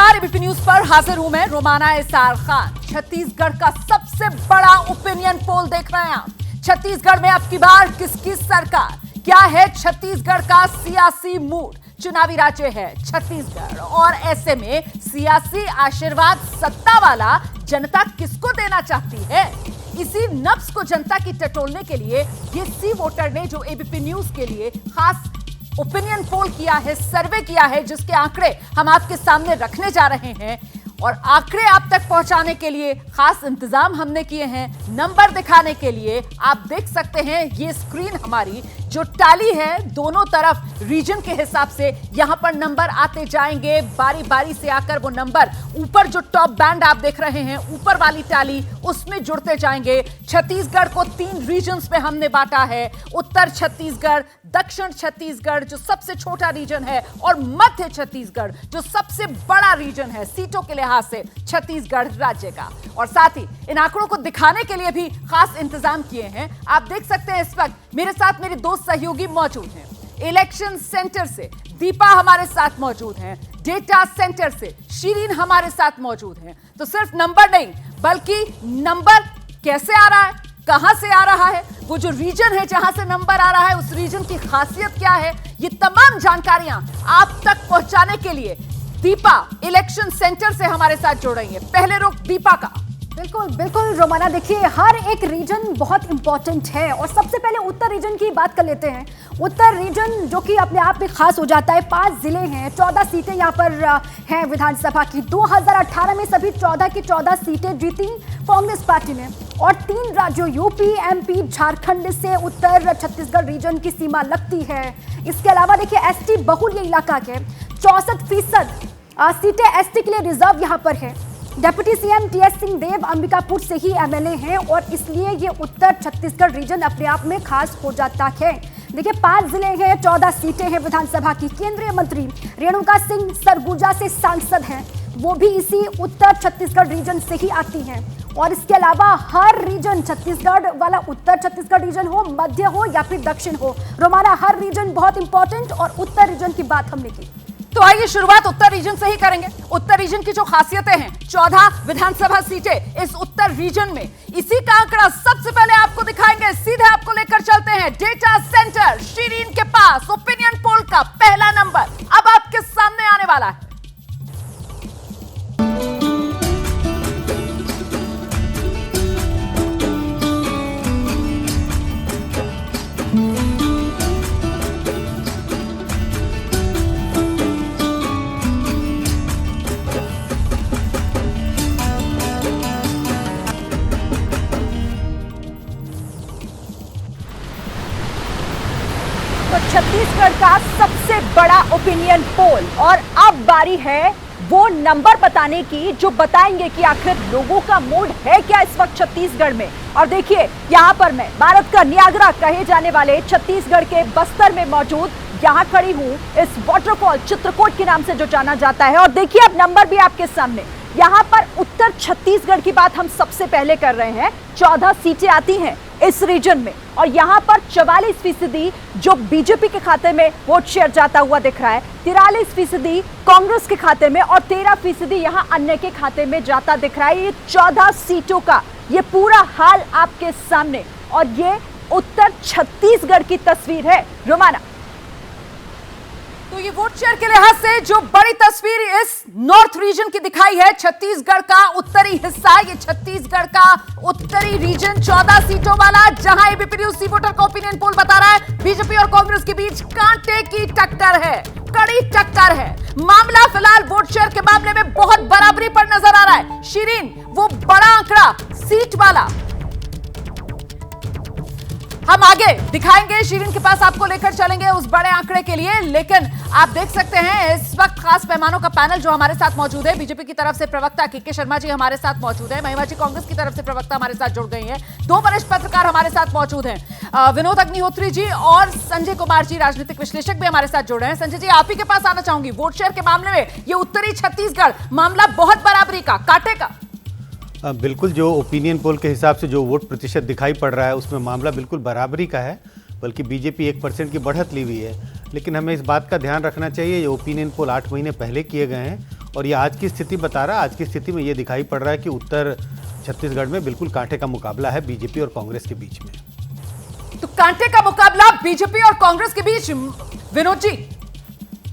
नमस्कार, ABP news पर हाजिर हूं मैं रोमाना इसार खान। छत्तीसगढ़ का सबसे बड़ा ओपिनियन पोल देख रहे हैं आप। छत्तीसगढ़ में अब की बार किसकी सरकार, क्या है छत्तीसगढ़ का सियासी मूड। चुनावी राज्य है छत्तीसगढ़ और ऐसे में सियासी आशीर्वाद सत्ता वाला जनता किसको देना चाहती है, इसी नब्ज को जनता की टटोलने के लिए ये सी वोटर ने जो एबीपी न्यूज के लिए खास ओपिनियन पोल किया है, सर्वे किया है, जिसके आंकड़े हम आपके सामने रखने जा रहे हैं और आंकड़े आप तक पहुंचाने के लिए खास इंतजाम हमने किए हैं। नंबर दिखाने के लिए आप देख सकते हैं ये स्क्रीन हमारी जो टाली है, दोनों तरफ रीजन के हिसाब से यहां पर नंबर आते जाएंगे, बारी बारी से आकर वो नंबर ऊपर जो टॉप बैंड आप देख रहे हैं, ऊपर वाली टाली उसमें जुड़ते जाएंगे। छत्तीसगढ़ को 3 रीजन्स में हमने बांटा है, उत्तर छत्तीसगढ़, दक्षिण छत्तीसगढ़ जो सबसे छोटा रीजन है और मध्य छत्तीसगढ़ जो सबसे बड़ा रीजन है सीटों के लिहाज से छत्तीसगढ़ राज्य का। और साथ ही इन आंकड़ों को दिखाने के लिए भी खास इंतजाम किए हैं। आप देख सकते हैं इस वक्त मेरे साथ मेरे 2 सहयोगी मौजूद हैं। इलेक्शन सेंटर से दीपा हमारे साथ मौजूद हैं, डेटा सेंटर से शीरीन हमारे साथ मौजूद हैं। तो सिर्फ नंबर नहीं बल्कि नंबर कैसे आ रहा है, कहां से आ रहा है, वो जो रीजन है जहां से नंबर आ रहा है उस रीजन की खासियत क्या है, ये तमाम जानकारियां आप तक पहुंचाने के लिए दीपा इलेक्शन सेंटर से हमारे साथ जुड़ रही है। पहले रुख दीपा का। बिल्कुल बिल्कुल रोमाना, देखिए हर एक रीजन बहुत इंपॉर्टेंट है और सबसे पहले उत्तर रीजन की बात कर लेते हैं। उत्तर रीजन जो कि अपने आप में खास हो जाता है, 5 जिले हैं, 14 सीटें यहाँ पर हैं विधानसभा की। 2018 में सभी 14 की 14 सीटें जीती कांग्रेस पार्टी ने और 3 राज्यों यूपी, एमपी, झारखंड से उत्तर छत्तीसगढ़ रीजन की सीमा लगती है। इसके अलावा देखिए एसटी बहुल ये इलाका के 64% सीटें एसटी के लिए रिजर्व यहाँ पर है। Deputy CM TS Singhdeo Ambikapur से ही एमएलए हैं और इसलिए ये उत्तर छत्तीसगढ़ रीजन अपने आप में खास हो जाता है। देखिए 5 जिले हैं, 14 सीटें हैं विधानसभा की। केंद्रीय मंत्री रेणुका सिंह सरगुजा से सांसद हैं, वो भी इसी उत्तर छत्तीसगढ़ रीजन से ही आती हैं। और इसके अलावा हर रीजन, छत्तीसगढ़ वाला उत्तर छत्तीसगढ़ रीजन हो, मध्य हो या फिर दक्षिण हो, रोमाना हर रीजन बहुत इंपॉर्टेंट। और उत्तर रीजन की बात हमने की तो आइए शुरुआत उत्तर रीजन से ही करेंगे। उत्तर रीजन की जो खासियतें हैं, 14 विधानसभा सीटें इस उत्तर रीजन में, इसी का आंकड़ा सबसे पहले आपको दिखाएंगे। सीधे आपको लेकर चलते हैं डेटा सेंटर शीरीन के पास। ओपिनियन पोल का पहला नंबर अब आपके सामने आने वाला है। छत्तीसगढ़ का सबसे बड़ा ओपिनियन पोल और अब बारी है वो नंबर बताने की जो बताएंगे कि आखिर लोगों का मूड है क्या इस वक्त छत्तीसगढ़ में। और देखिए यहाँ पर मैं भारत का नियाग्रा कहे जाने वाले छत्तीसगढ़ के बस्तर में मौजूद यहाँ खड़ी हूँ, इस वाटरफॉल चित्रकोट के नाम से जो जाना जाता है। और देखिए अब नंबर भी आपके सामने। यहाँ पर उत्तर छत्तीसगढ़ की बात हम सबसे पहले कर रहे हैं। 14 सीटें आती हैं इस रीजन में और यहाँ पर 44% जो बीजेपी के खाते में वोट शेयर जाता हुआ दिख रहा है, 43% कांग्रेस के खाते में और 13% यहाँ अन्य के खाते में जाता दिख रहा है। ये 14 सीटों का ये पूरा हाल आपके सामने और ये उत्तर छत्तीसगढ़ की तस्वीर है रोमाना। तो ये वोट शेयर के लिहाज से जो बड़ी तस्वीर इस नॉर्थ रीजन की दिखाई है, छत्तीसगढ़ का उत्तरी हिस्सा, ये छत्तीसगढ़ का उत्तरी रीजन 14 सीटों वाला, जहां एबीपी न्यूज सी वोटर का ओपिनियन पोल बता रहा है बीजेपी और कांग्रेस के बीच कांटे की टक्कर है, कड़ी टक्कर है। मामला फिलहाल वोट शेयर के मामले में बहुत बराबरी पर नजर आ रहा है। शीरीन, वो बड़ा आंकड़ा सीट वाला हम आगे दिखाएंगे, शीरीन के पास आपको लेकर चलेंगे उस बड़े आंकड़े के लिए। लेकिन आप देख सकते हैं इस वक्त खास पैमानों का पैनल जो हमारे साथ मौजूद है। बीजेपी की तरफ से प्रवक्ता के शर्मा जी हमारे साथ मौजूद है, महिमा जी कांग्रेस की तरफ से प्रवक्ता हमारे साथ जुड़ गई हैं, 2 वरिष्ठ पत्रकार हमारे साथ मौजूद हैं, विनोद अग्निहोत्री जी और संजय कुमार जी राजनीतिक विश्लेषक भी हमारे साथ जुड़ रहे हैं। संजय जी, आप ही के पास आना चाहूंगी। वोट शेयर के मामले में ये उत्तरी छत्तीसगढ़ मामला बहुत बराबरी का, कांटे का। बिल्कुल, जो ओपिनियन पोल के हिसाब से जो वोट प्रतिशत दिखाई पड़ रहा है उसमें मामला बिल्कुल बराबरी का है, बल्कि बीजेपी 1% की बढ़त ली हुई है। लेकिन हमें इस बात का ध्यान रखना चाहिए, ये ओपिनियन पोल 8 महीने पहले किए गए हैं और ये आज की स्थिति बता रहा है। आज की स्थिति में ये दिखाई पड़ रहा है कि उत्तर छत्तीसगढ़ में बिल्कुल कांटे का मुकाबला है बीजेपी और कांग्रेस के बीच में। तो कांटे का मुकाबला बीजेपी और कांग्रेस के बीच, विनोद जी।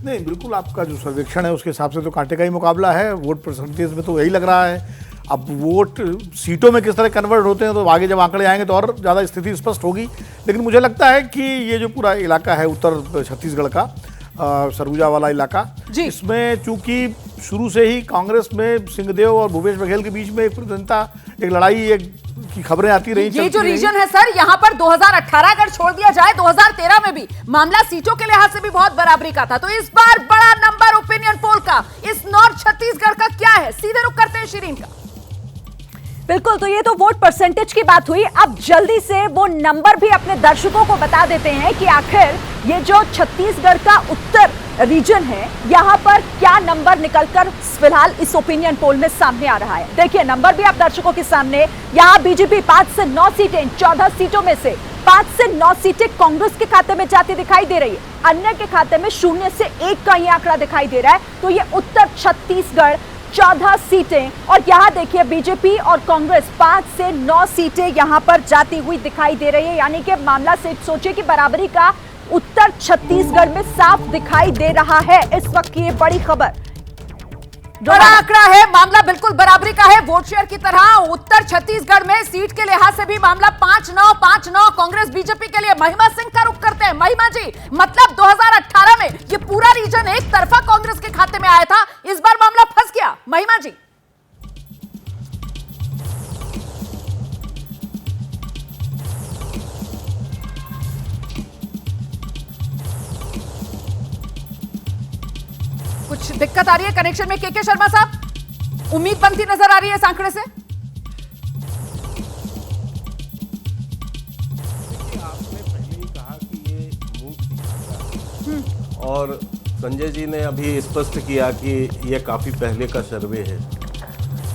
नहीं, बिल्कुल आपका जो सर्वेक्षण है उसके हिसाब से तो कांटे का ही मुकाबला है। वोट परसेंटेज में तो यही लग रहा है। अब वोट सीटों में किस तरह कन्वर्ट होते हैं तो आगे जब आंकड़े आएंगे तो और ज़्यादा स्थिति स्पष्ट होगी। लेकिन मुझे लगता है कि ये जो पूरा इलाका है उत्तर छत्तीसगढ़ का सरगुजा वाला इलाका, इसमें चूंकि शुरू से ही कांग्रेस में सिंहदेव और भूपेश बघेल के बीच में एक लड़ाई की खबरें आती रही। ये जो रीजन है सर, यहाँ पर 2018 अगर छोड़ दिया जाए, 2013 में भी मामला सीटों के लिहाज से भी बहुत बराबरी का था। तो इस बार बड़ा नंबर ओपिनियन पोल का इस नॉर्थ छत्तीसगढ़ का क्या है, सीधे रुक करते हैं शिरीन का। बिल्कुल, तो ये तो वोट परसेंटेज की बात हुई। अब जल्दी से वो नंबर भी अपने दर्शकों को बता देते हैं कि आखिर ये जो छत्तीसगढ़ का उत्तर रीजन है, यहाँ पर क्या नंबर निकलकर फिलहाल इस ओपिनियन पोल में सामने आ रहा है। देखिए नंबर भी आप दर्शकों के सामने। यहाँ बीजेपी 5 से 9 सीटें, 14 सीटों में से 5 से 9 सीटें कांग्रेस के खाते में जाती दिखाई दे रही है। अन्य के खाते में 0 से 1 का ही आंकड़ा दिखाई दे रहा है। तो ये उत्तर छत्तीसगढ़ 14 सीटें, और यहाँ देखिए बीजेपी और कांग्रेस 5 से 9 सीटें यहाँ पर जाती हुई दिखाई दे रही है। यानी कि मामला से सोचिए कि बराबरी का उत्तर छत्तीसगढ़ में साफ दिखाई दे रहा है इस वक्त की ये बड़ी खबर। बड़ा आंकड़ा है, मामला बिल्कुल बराबरी का है। वोट शेयर की तरह उत्तर छत्तीसगढ़ में सीट के लिहाज से भी मामला 5-9 कांग्रेस बीजेपी के लिए। महिमा सिंह का रुख करते हैं। महिमा जी, मतलब 2018 में ये पूरा रीजन एक तरफा कांग्रेस के खाते में आया था, इस बार मामला फंस गया। महिमा जी, कुछ दिक्कत आ रही है कनेक्शन में? के शर्मा साहब, उम्मीद बनती नजर आ रही है इस आंकड़े से? आपने पहले ही कहा कि ये मूड दिखाता, और संजय जी ने अभी स्पष्ट किया कि ये काफी पहले का सर्वे है।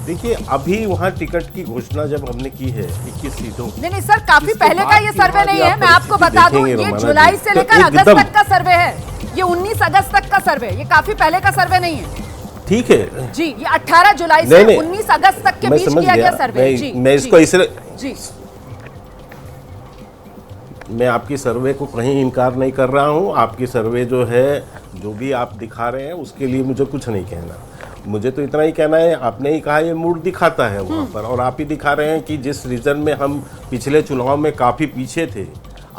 देखिए अभी वहाँ टिकट की घोषणा जब हमने की है 21 सीटों की, नहीं सर, काफी पहले का ये सर्वे नहीं है। मैं आपको बता दूं, ये जुलाई से लेकर अगस्त तक का सर्वे है। ये 19 अगस्त तक का सर्वे, ये काफी पहले का सर्वे नहीं है। ठीक है जी, ये 18 जुलाई से 19 अगस्त तक के बीच किया गया सर्वे। जी, मैं इसको इसलिए जी, मैं आपकी सर्वे को कहीं इनकार नहीं कर रहा हूं। आपकी सर्वे जो है, जो भी आप दिखा रहे हैं, उसके लिए मुझे कुछ नहीं कहना। मुझे तो इतना ही कहना है, आपने ही कहा ये मूड दिखाता है वहाँ पर, और आप ही दिखा रहे हैं कि जिस रीजन में हम पिछले चुनाव में काफ़ी पीछे थे,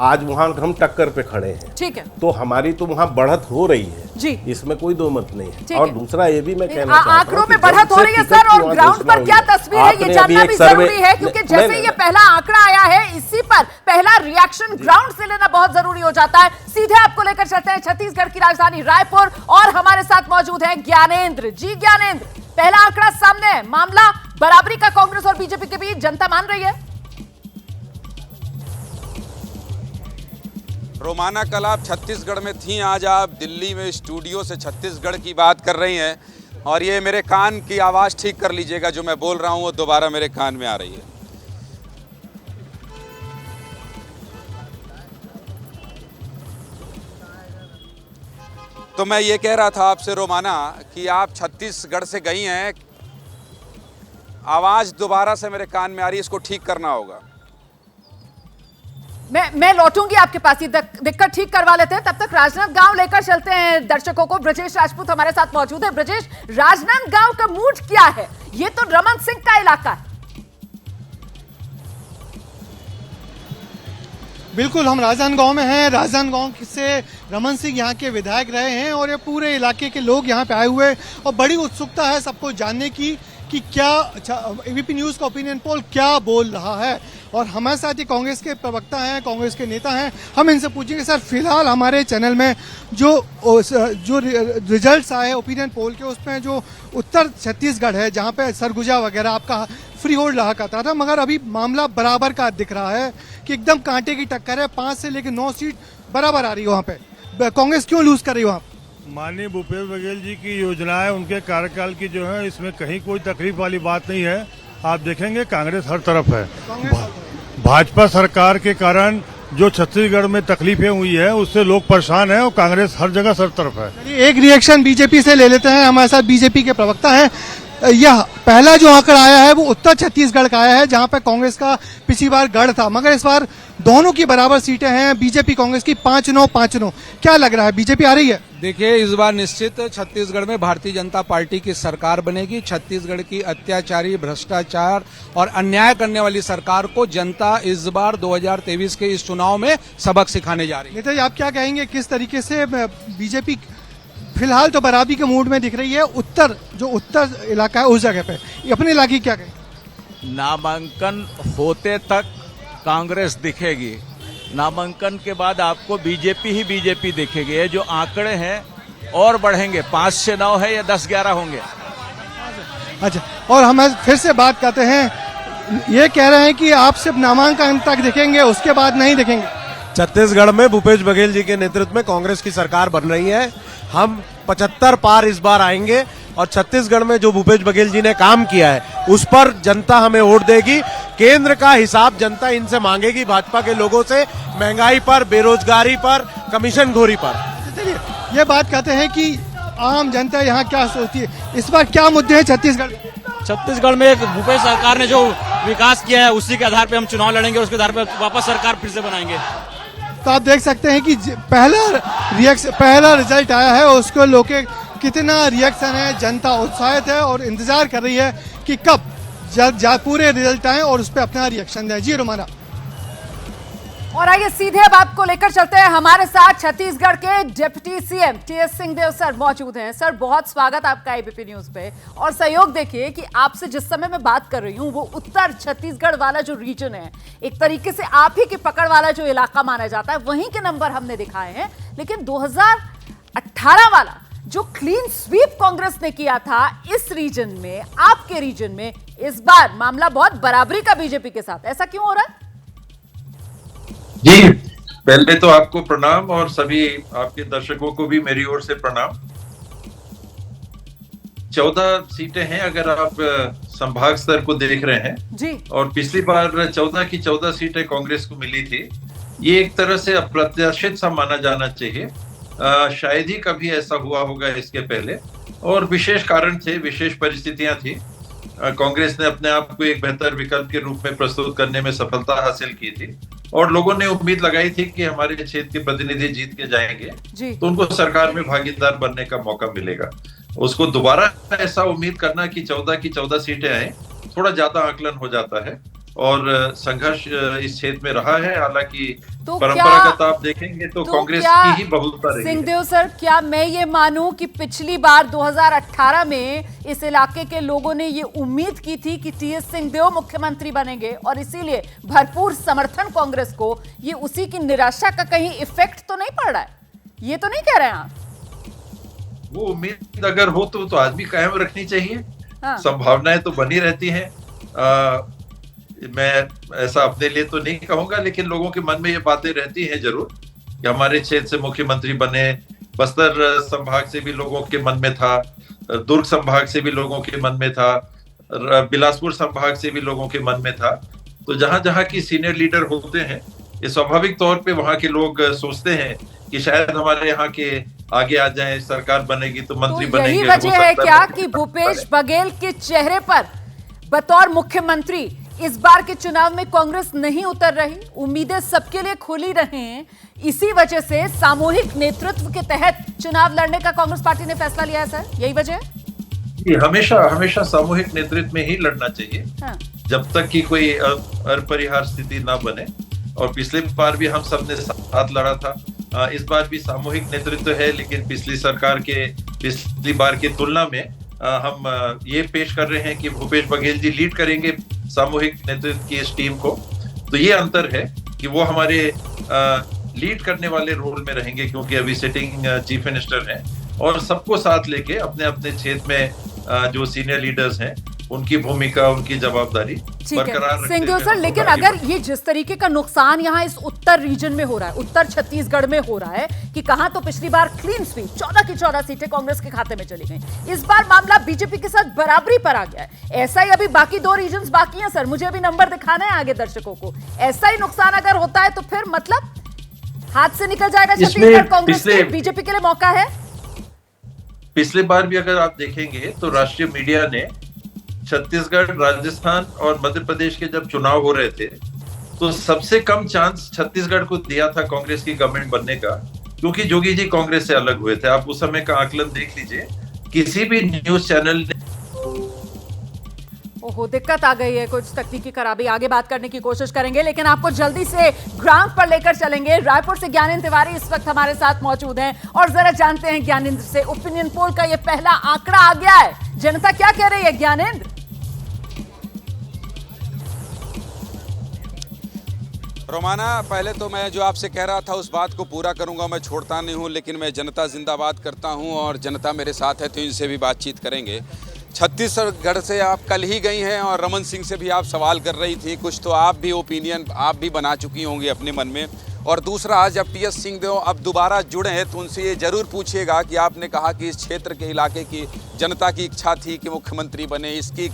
आज वहाँ हम टक्कर पे खड़े हैं। ठीक है, तो हमारी तो वहाँ बढ़त हो रही है जी, इसमें कोई दो मत नहीं है। है। और दूसरा ये भी मैं कहना चाहता हूँ, आंकड़ों में बढ़त हो रही है सर, और ग्राउंड पर क्या तस्वीर है ये जानना भी जरूरी है, क्योंकि जैसे ये पहला आंकड़ा आया है, इसी पर पहला रिएक्शन ग्राउंड से लेना बहुत जरूरी हो जाता है। सीधे आपको लेकर चलते हैं छत्तीसगढ़ की राजधानी रायपुर, और हमारे साथ मौजूद है ज्ञानेंद्र जी। ज्ञानेंद्र, पहला आंकड़ा सामने है, मामला बराबरी का कांग्रेस और बीजेपी के बीच, जनता मान रही है। रोमाना, कल आप छत्तीसगढ़ में थी, आज आप दिल्ली में स्टूडियो से छत्तीसगढ़ की बात कर रही हैं, और ये मेरे कान की आवाज़ ठीक कर लीजिएगा, जो मैं बोल रहा हूँ वो दोबारा मेरे कान में आ रही है। तो मैं ये कह रहा था आपसे रोमाना कि आप छत्तीसगढ़ से गई हैं, आवाज़ दोबारा से मेरे कान में आ रही है, इसको ठीक करना होगा। मैं लौटूंगी आपके पास, ये दिक्कत ठीक करवा लेते हैं। तब तक राजनांदगांव लेकर चलते हैं दर्शकों को। ब्रजेश राजपूत हमारे साथ मौजूद है। ब्रजेश, राजनांदगांव का मूड क्या है? ये तो रमन सिंह का इलाका है। बिल्कुल, हम राजनांदगांव में हैं। राजनांदगांव से रमन सिंह यहाँ के विधायक रहे हैं, और ये पूरे इलाके के लोग यहाँ पे आए हुए, और बड़ी उत्सुकता है सबको जानने की कि क्या एबीपी न्यूज़ का ओपिनियन पोल क्या बोल रहा है। और हमारे साथ ही कांग्रेस के प्रवक्ता हैं, कांग्रेस के नेता हैं, हम इनसे पूछेंगे सर, फिलहाल हमारे चैनल में जो रिजल्ट्स आए ओपिनियन पोल के, उसमें जो उत्तर छत्तीसगढ़ है, जहाँ पे सरगुजा वगैरह आपका फ्री होल्ड रहा करता था, मगर अभी मामला बराबर का दिख रहा है कि एकदम कांटे की टक्कर है। 5 से लेकर 9 सीट बराबर आ रही है वहाँ पे। कांग्रेस क्यों लूज कर रही है वहाँ? माननीय भूपेश बघेल जी की योजनाएं, उनके कार्यकाल की जो है, इसमें कहीं कोई तकलीफ वाली बात नहीं है। आप देखेंगे कांग्रेस हर तरफ है। भाजपा सरकार के कारण जो छत्तीसगढ़ में तकलीफें हुई है उससे लोग परेशान हैं और कांग्रेस हर जगह सर तरफ है। एक रिएक्शन बीजेपी से ले लेते हैं। हमारे साथ बीजेपी के प्रवक्ता हैं। यह पहला जो आंकड़ा आया है वो उत्तर छत्तीसगढ़ का आया है, जहां पर कांग्रेस का पिछली बार गढ़ था, मगर इस बार दोनों की बराबर सीटें हैं बीजेपी कांग्रेस की 5-9 5-9। क्या लग रहा है, बीजेपी आ रही है? देखिए, इस बार निश्चित छत्तीसगढ़ में भारतीय जनता पार्टी की सरकार बनेगी। छत्तीसगढ़ की अत्याचारी, भ्रष्टाचार और अन्याय करने वाली सरकार को जनता इस बार 2023 के इस चुनाव में सबक सिखाने जा रही है। नेता जी, आप क्या कहेंगे, किस तरीके से बीजेपी फिलहाल तो बराबरी के मूड में दिख रही है? उत्तर इलाका है उस जगह पे अपने इलाके क्या कहें? नामांकन होते तक कांग्रेस दिखेगी, नामांकन के बाद आपको बीजेपी ही बीजेपी दिखेगी। ये जो आंकड़े हैं और बढ़ेंगे, 5 से 9 है या 10-11 होंगे। अच्छा, और हम फिर से बात करते हैं, ये कह रहे हैं कि आप सिर्फ नामांकन तक दिखेंगे, उसके बाद नहीं दिखेंगे। छत्तीसगढ़ में भूपेश बघेल जी के नेतृत्व में कांग्रेस की सरकार बन रही है। हम 75 पार इस बार आएंगे और छत्तीसगढ़ में जो भूपेश बघेल जी ने काम किया है उस पर जनता हमें वोट देगी। केंद्र का हिसाब जनता इनसे मांगेगी, भाजपा के लोगों से, महंगाई पर, बेरोजगारी पर, कमीशनखोरी पर। चलिए, ये बात कहते हैं कि आम जनता यहाँ क्या सोचती है, इस बार क्या मुद्दे हैं छत्तीसगढ़? छत्तीसगढ़ में एक भूपेश सरकार ने जो विकास किया है उसी के आधार पे हम चुनाव लड़ेंगे, उसके आधार पे वापस सरकार फिर से बनाएंगे। तो आप देख सकते हैं कि पहला रिजल्ट आया है, उसको लोग कितना रिएक्शन है, जनता उत्साहित है और इंतजार कर रही है कि कब पूरे रिजल्ट आए और उस पर अपना रिएक्शन दें। जी रोमाना। और आइए सीधे अब आपको लेकर चलते हैं, हमारे साथ छत्तीसगढ़ के deputy CM TS Singhdeo sir मौजूद हैं। सर, बहुत स्वागत आपका एबीपी न्यूज पे। और सहयोग देखिए कि आपसे जिस समय मैं बात कर रही हूँ वो उत्तर छत्तीसगढ़ वाला जो रीजन है, एक तरीके से आप ही की पकड़ वाला जो इलाका माना जाता है, वहीं के नंबर हमने दिखाए हैं। लेकिन 2018 वाला जो क्लीन स्वीप कांग्रेस ने किया था इस रीजन में, आपके रीजन में, इस बार मामला बहुत बराबरी का बीजेपी के साथ। ऐसा क्यों हो रहा है? जी, पहले तो आपको प्रणाम और सभी आपके दर्शकों को भी मेरी ओर से प्रणाम। 14 सीटें हैं अगर आप संभाग स्तर को देख रहे हैं जी। और पिछली बार 14 की 14 सीटें कांग्रेस को मिली थी। ये एक तरह से अप्रत्याशित सा माना जाना चाहिए। शायद ही कभी ऐसा हुआ होगा इसके पहले, और विशेष कारण थे, विशेष परिस्थितियां थी। कांग्रेस ने अपने आप को एक बेहतर विकल्प के रूप में प्रस्तुत करने में सफलता हासिल की थी और लोगों ने उम्मीद लगाई थी कि हमारे क्षेत्र के प्रतिनिधि जीत के जाएंगे तो उनको सरकार में भागीदार बनने का मौका मिलेगा। उसको दोबारा ऐसा उम्मीद करना कि 14 की 14 सीटें आए, थोड़ा ज्यादा आकलन हो जाता है और संघर्ष इस क्षेत्र में रहा है। हालांकि तो परंपरागत आप देखेंगे तो कांग्रेस की ही बहुलता रही है। सिंहदेव सर, क्या मैं ये मानूं कि पिछली बार 2018 में इस इलाके के लोगों ने ये उम्मीद की थी कि टीएस सिंहदेव मुख्यमंत्री बनेंगे और इसीलिए भरपूर समर्थन कांग्रेस को, ये उसी की निराशा का कहीं इफेक्ट तो नहीं पड़ रहा है? ये तो नहीं कह रहे हैं आप? वो उम्मीद अगर हो तो आदमी कायम रखनी चाहिए। हाँ। संभावनाएं तो बनी रहती हैं। मैं ऐसा अपने लिए तो नहीं कहूंगा, लेकिन लोगों के मन में ये बातें रहती हैं जरूर कि हमारे क्षेत्र से मुख्यमंत्री बने। बस्तर संभाग से भी लोगों के मन में था, दुर्ग संभाग से भी लोगों के मन में था, बिलासपुर संभाग से भी लोगों के मन में था। तो जहां जहां की सीनियर लीडर होते हैं, ये स्वाभाविक तौर पे वहां के लोग सोचते हैं कि शायद हमारे यहाँ के आगे आ जाएं, सरकार बनेगी तो मंत्री बनेंगे। यही वजह है क्या कि भूपेश बघेल के चेहरे पर बतौर मुख्यमंत्री इस बार के चुनाव में कांग्रेस नहीं उतर रही? उम्मीदें सबके लिए खुली रहे, इसी वजह से सामूहिक नेतृत्व के तहत चुनाव लड़ने का कांग्रेस पार्टी ने फैसला लिया है सर, यही वजह है? हमेशा सामूहिक नेतृत्व में ही लड़ना चाहिए। हाँ। जब तक कि कोई अपरिहार्य स्थिति ना बने। और पिछले बार भी हम सबने साथ लड़ा था, इस बार भी सामूहिक नेतृत्व है, लेकिन पिछली बार की तुलना में हम ये पेश कर रहे हैं कि भूपेश बघेल जी लीड करेंगे सामूहिक नेतृत्व की इस टीम को। तो ये अंतर है कि वो हमारे लीड करने वाले रोल में रहेंगे, क्योंकि अभी सिटिंग चीफ मिनिस्टर हैं और सबको साथ लेके अपने अपने क्षेत्र में जो सीनियर लीडर्स हैं उनकी भूमिका, उनकी जवाबदारी बरकरार रखते सिंह देव सर, लेकिन अगर ये जिस तरीके का नुकसान यहाँ इस उत्तर रीजन में हो रहा है, उत्तर छत्तीसगढ़ में हो रहा है कि कहां तो पिछली बार क्लीन स्वीप 14 की 14 सीटें कांग्रेस के खाते में चली गई, इस बार मामला बीजेपी के साथ बराबरी पर आ गया है। ऐसा ही अभी बाकी 2 रीजन बाकी हैं सर, मुझे अभी नंबर दिखाना है आगे दर्शकों को। ऐसा ही नुकसान अगर होता है तो फिर मतलब हाथ से निकल जाएगा छत्तीसगढ़ कांग्रेस के, बीजेपी के लिए मौका है। पिछले बार भी अगर आप देखेंगे तो राष्ट्रीय मीडिया ने छत्तीसगढ़, राजस्थान और मध्य प्रदेश के जब चुनाव हो रहे थे तो सबसे कम चांस छत्तीसगढ़ को दिया था कांग्रेस की गवर्नमेंट बनने का, क्योंकि जोगी जी कांग्रेस से अलग हुए थे। आप उस समय का आकलन देख लीजिए, किसी भी न्यूज चैनल ने। ओहो, दिक्कत आ गई है, कुछ तकनीकी खराबी, आगे बात करने की कोशिश करेंगे, लेकिन आपको जल्दी से ग्राउंड पर लेकर चलेंगे। रायपुर से ज्ञानेंद्र तिवारी इस वक्त हमारे साथ मौजूद हैं और जरा जानते हैं ज्ञानेंद्र से, ओपिनियन पोल का ये पहला आंकड़ा आ गया है, जनता क्या कह रही है ज्ञानेंद्र? रोमाना, पहले तो मैं जो आपसे कह रहा था उस बात को पूरा करूंगा, मैं छोड़ता नहीं हूं, लेकिन मैं जनता जिंदाबाद करता हूं और जनता मेरे साथ है तो इनसे भी बातचीत करेंगे। छत्तीसगढ़ से आप कल ही गई हैं और रमन सिंह से भी आप सवाल कर रही थी, कुछ तो आप भी ओपिनियन आप भी बना चुकी होंगी अपने मन में। और दूसरा, जब टीएस सिंहदेव अब दोबारा जुड़े हैं तो उनसे ये जरूर पूछिएगा कि आपने कहा कि इस क्षेत्र के इलाके की जनता की इच्छा थी कि मुख्यमंत्री बने, इसकी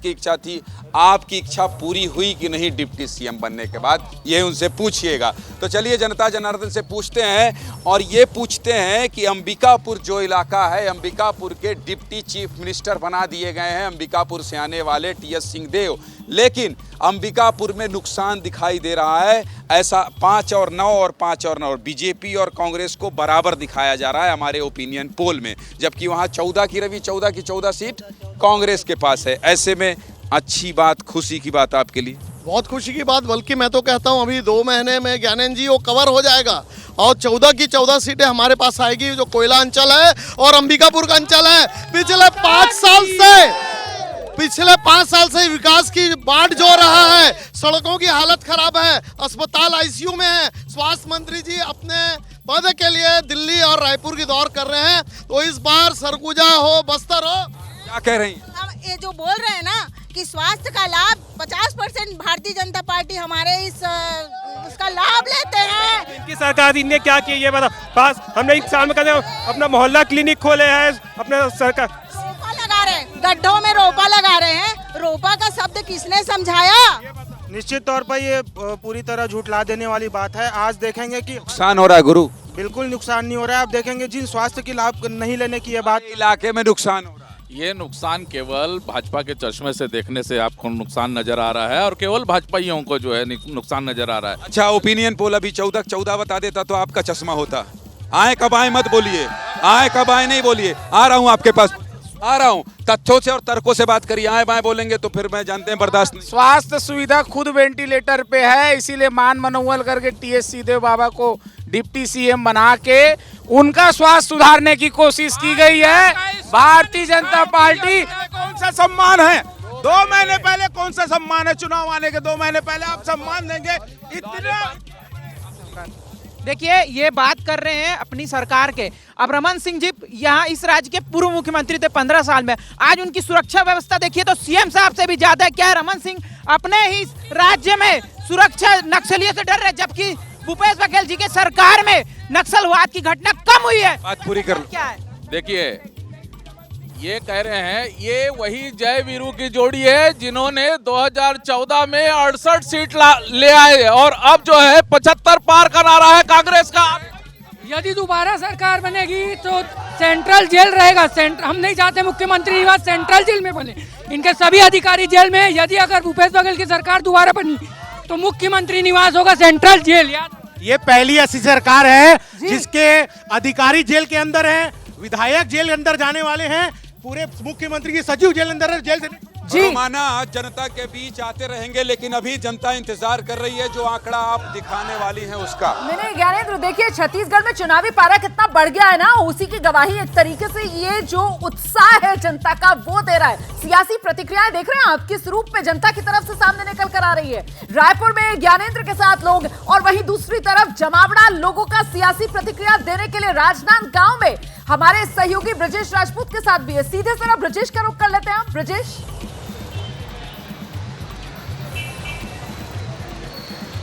इच्छा थी, आपकी इच्छा पूरी हुई कि नहीं डिप्टी सीएम बनने के बाद, ये उनसे पूछिएगा। तो चलिए जनता जनार्दन से पूछते हैं और ये पूछते हैं कि अंबिकापुर जो इलाका है, अंबिकापुर के डिप्टी चीफ मिनिस्टर बना दिए गए हैं अंबिकापुर से आने वाले टीएस सिंहदेव, लेकिन अंबिकापुर में नुकसान दिखाई दे रहा है। ऐसा 5 और 9 और 5 और 9 और बीजेपी और कांग्रेस को बराबर दिखाया जा रहा है हमारे ओपिनियन पोल में, जबकि वहां 14 की 14 सीट कांग्रेस के पास है। ऐसे में अच्छी बात, खुशी की बात आपके लिए? बहुत खुशी की बात, बल्कि मैं तो कहता हूं अभी 2 महीने में ज्ञानेंद्र जी वो कवर हो जाएगा और 14 की 14 सीटें हमारे पास आएगी, जो कोयला अंचल है और अंबिकापुर का अंचल है। पिछले 5 साल से विकास की बाढ़ जो रहा है, सड़कों की हालत खराब है, अस्पताल आईसीयू में है। स्वास्थ्य मंत्री जी अपने पद के लिए दिल्ली और रायपुर की दौड़ कर रहे हैं, तो इस बार सरगुजा हो, बस्तर हो। क्या कह रही हैं? ये जो बोल रहे हैं ना कि स्वास्थ्य का लाभ 50% भारतीय जनता पार्टी हमारे उसका लाभ लेते हैं। इनकी सरकार ने क्या किया ये बता, पास हमने 1 साल में अपना मोहल्ला क्लिनिक खोले हैं, अपना सरकार रोपा लगा रहे हैं, गड्ढों में रोपा लगा रहे हैं। रोपा का शब्द किसने समझाया? निश्चित तौर पर ये पूरी तरह झूठला देने वाली बात है। आज देखेंगे कि नुकसान हो रहा है गुरु, बिल्कुल नुकसान नहीं हो रहा है। आप देखेंगे जिन स्वास्थ्य की लाभ नहीं लेने की ये बात, इलाके में नुकसान हो रहा है। ये नुकसान केवल भाजपा के चश्मे से देखने से आपको नुकसान नजर आ रहा है और केवल भाजपाइयों को जो है नुकसान नजर आ रहा है। अच्छा, ओपिनियन पोल अभी 14 बता देता तो आपका चश्मा होता। आए कब आए मत बोलिए, आए कब आए नहीं बोलिए, आ रहा हूँ आपके पास, आ रहा हूँ। तथ्यों से और तर्कों से बात करिए, आए बाएं बोलेंगे तो फिर मैं जानते हैं बर्दाश्त नहीं। स्वास्थ्य सुविधा खुद वेंटिलेटर पे है, इसीलिए मान मनोवल करके टीएस सिंहदेव बाबा को डिप्टी सीएम बना के उनका स्वास्थ्य सुधारने की कोशिश की गई है। भारतीय जनता पार्टी कौन सा सम्मान है? 2 महीने पहले कौन सा सम्मान है? चुनाव आने के 2 महीने पहले आप सम्मान देंगे? इतना देखिए, ये बात कर रहे हैं अपनी सरकार के। अब रमन सिंह जी यहाँ इस राज्य के पूर्व मुख्यमंत्री थे 15 साल में, आज उनकी सुरक्षा व्यवस्था देखिए तो सीएम साहब से भी ज्यादा है। क्या है, रमन सिंह अपने ही राज्य में सुरक्षा नक्सलियों से डर रहे, जबकि भूपेश बघेल जी के सरकार में नक्सलवाद की घटना कम हुई है। बात पूरी कर लो। क्या है, देखिए, ये कह रहे हैं ये वही जय वीरू की जोड़ी है जिन्होंने 2014 में 68 सीट ले आए और अब जो है 75 पार करा रहा है कांग्रेस का। यदि दोबारा सरकार बनेगी तो सेंट्रल जेल रहेगा। हम नहीं चाहते मुख्यमंत्री निवास सेंट्रल जेल में बने, इनके सभी अधिकारी जेल में। यदि अगर भूपेश बघेल की सरकार दोबारा बनी तो मुख्यमंत्री निवास होगा सेंट्रल जेल। ये पहली ऐसी सरकार है जिसके अधिकारी जेल के अंदर हैं, विधायक जेल के अंदर जाने वाले हैं, पूरे मुख्यमंत्री की सचिव जेल अंदर जेल जी। रोमाना, जनता के बीच आते रहेंगे, लेकिन अभी जनता इंतजार कर रही है जो आंकड़ा आप दिखाने वाली हैं उसका। नहीं ज्ञानेंद्र, देखिए छत्तीसगढ़ में चुनावी पारा कितना बढ़ गया है ना, उसी की गवाही एक तरीके से ये जो उत्साह है जनता का वो दे रहा है। सियासी प्रतिक्रियाएं देख रहे हैं आप किस रूप में जनता की तरफ से सामने निकल कर आ रही है। रायपुर में ज्ञानेंद्र के साथ लोग और वहीं दूसरी तरफ जमावड़ा लोगों का सियासी प्रतिक्रिया देने के लिए राजनांदगांव में हमारे सहयोगी ब्रजेश राजपूत के साथ भी है। सीधे से ब्रजेश का रुख कर लेते हैं आप। ब्रजेश,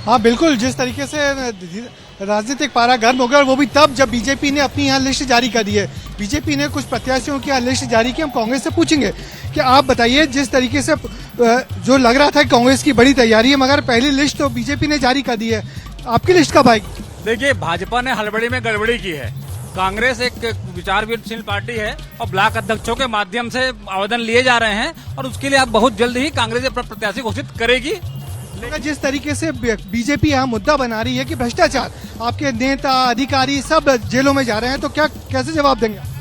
हाँ बिल्कुल, जिस तरीके से राजनीतिक पारा गर्म हो गया, और वो भी तब जब बीजेपी ने अपनी यहाँ लिस्ट जारी कर दी है। बीजेपी ने कुछ प्रत्याशियों की यहाँ लिस्ट जारी की। हम कांग्रेस से पूछेंगे कि आप बताइए, जिस तरीके से जो लग रहा था कि कांग्रेस की बड़ी तैयारी है, मगर पहली लिस्ट तो बीजेपी ने जारी कर दी है, आपकी लिस्ट कब आएगी? देखिए, भाजपा ने हड़बड़ी में गड़बड़ी की है। कांग्रेस एक विचारशील पार्टी है और ब्लॉक अध्यक्षों के माध्यम से आवेदन लिए जा रहे हैं, और उसके लिए आप बहुत जल्द ही कांग्रेस अपना प्रत्याशी घोषित करेगी। लेकिन जिस तरीके से बीजेपी यहाँ मुद्दा बना रही है कि भ्रष्टाचार, आपके नेता अधिकारी सब जेलों में जा रहे हैं, तो क्या कैसे जवाब देंगे?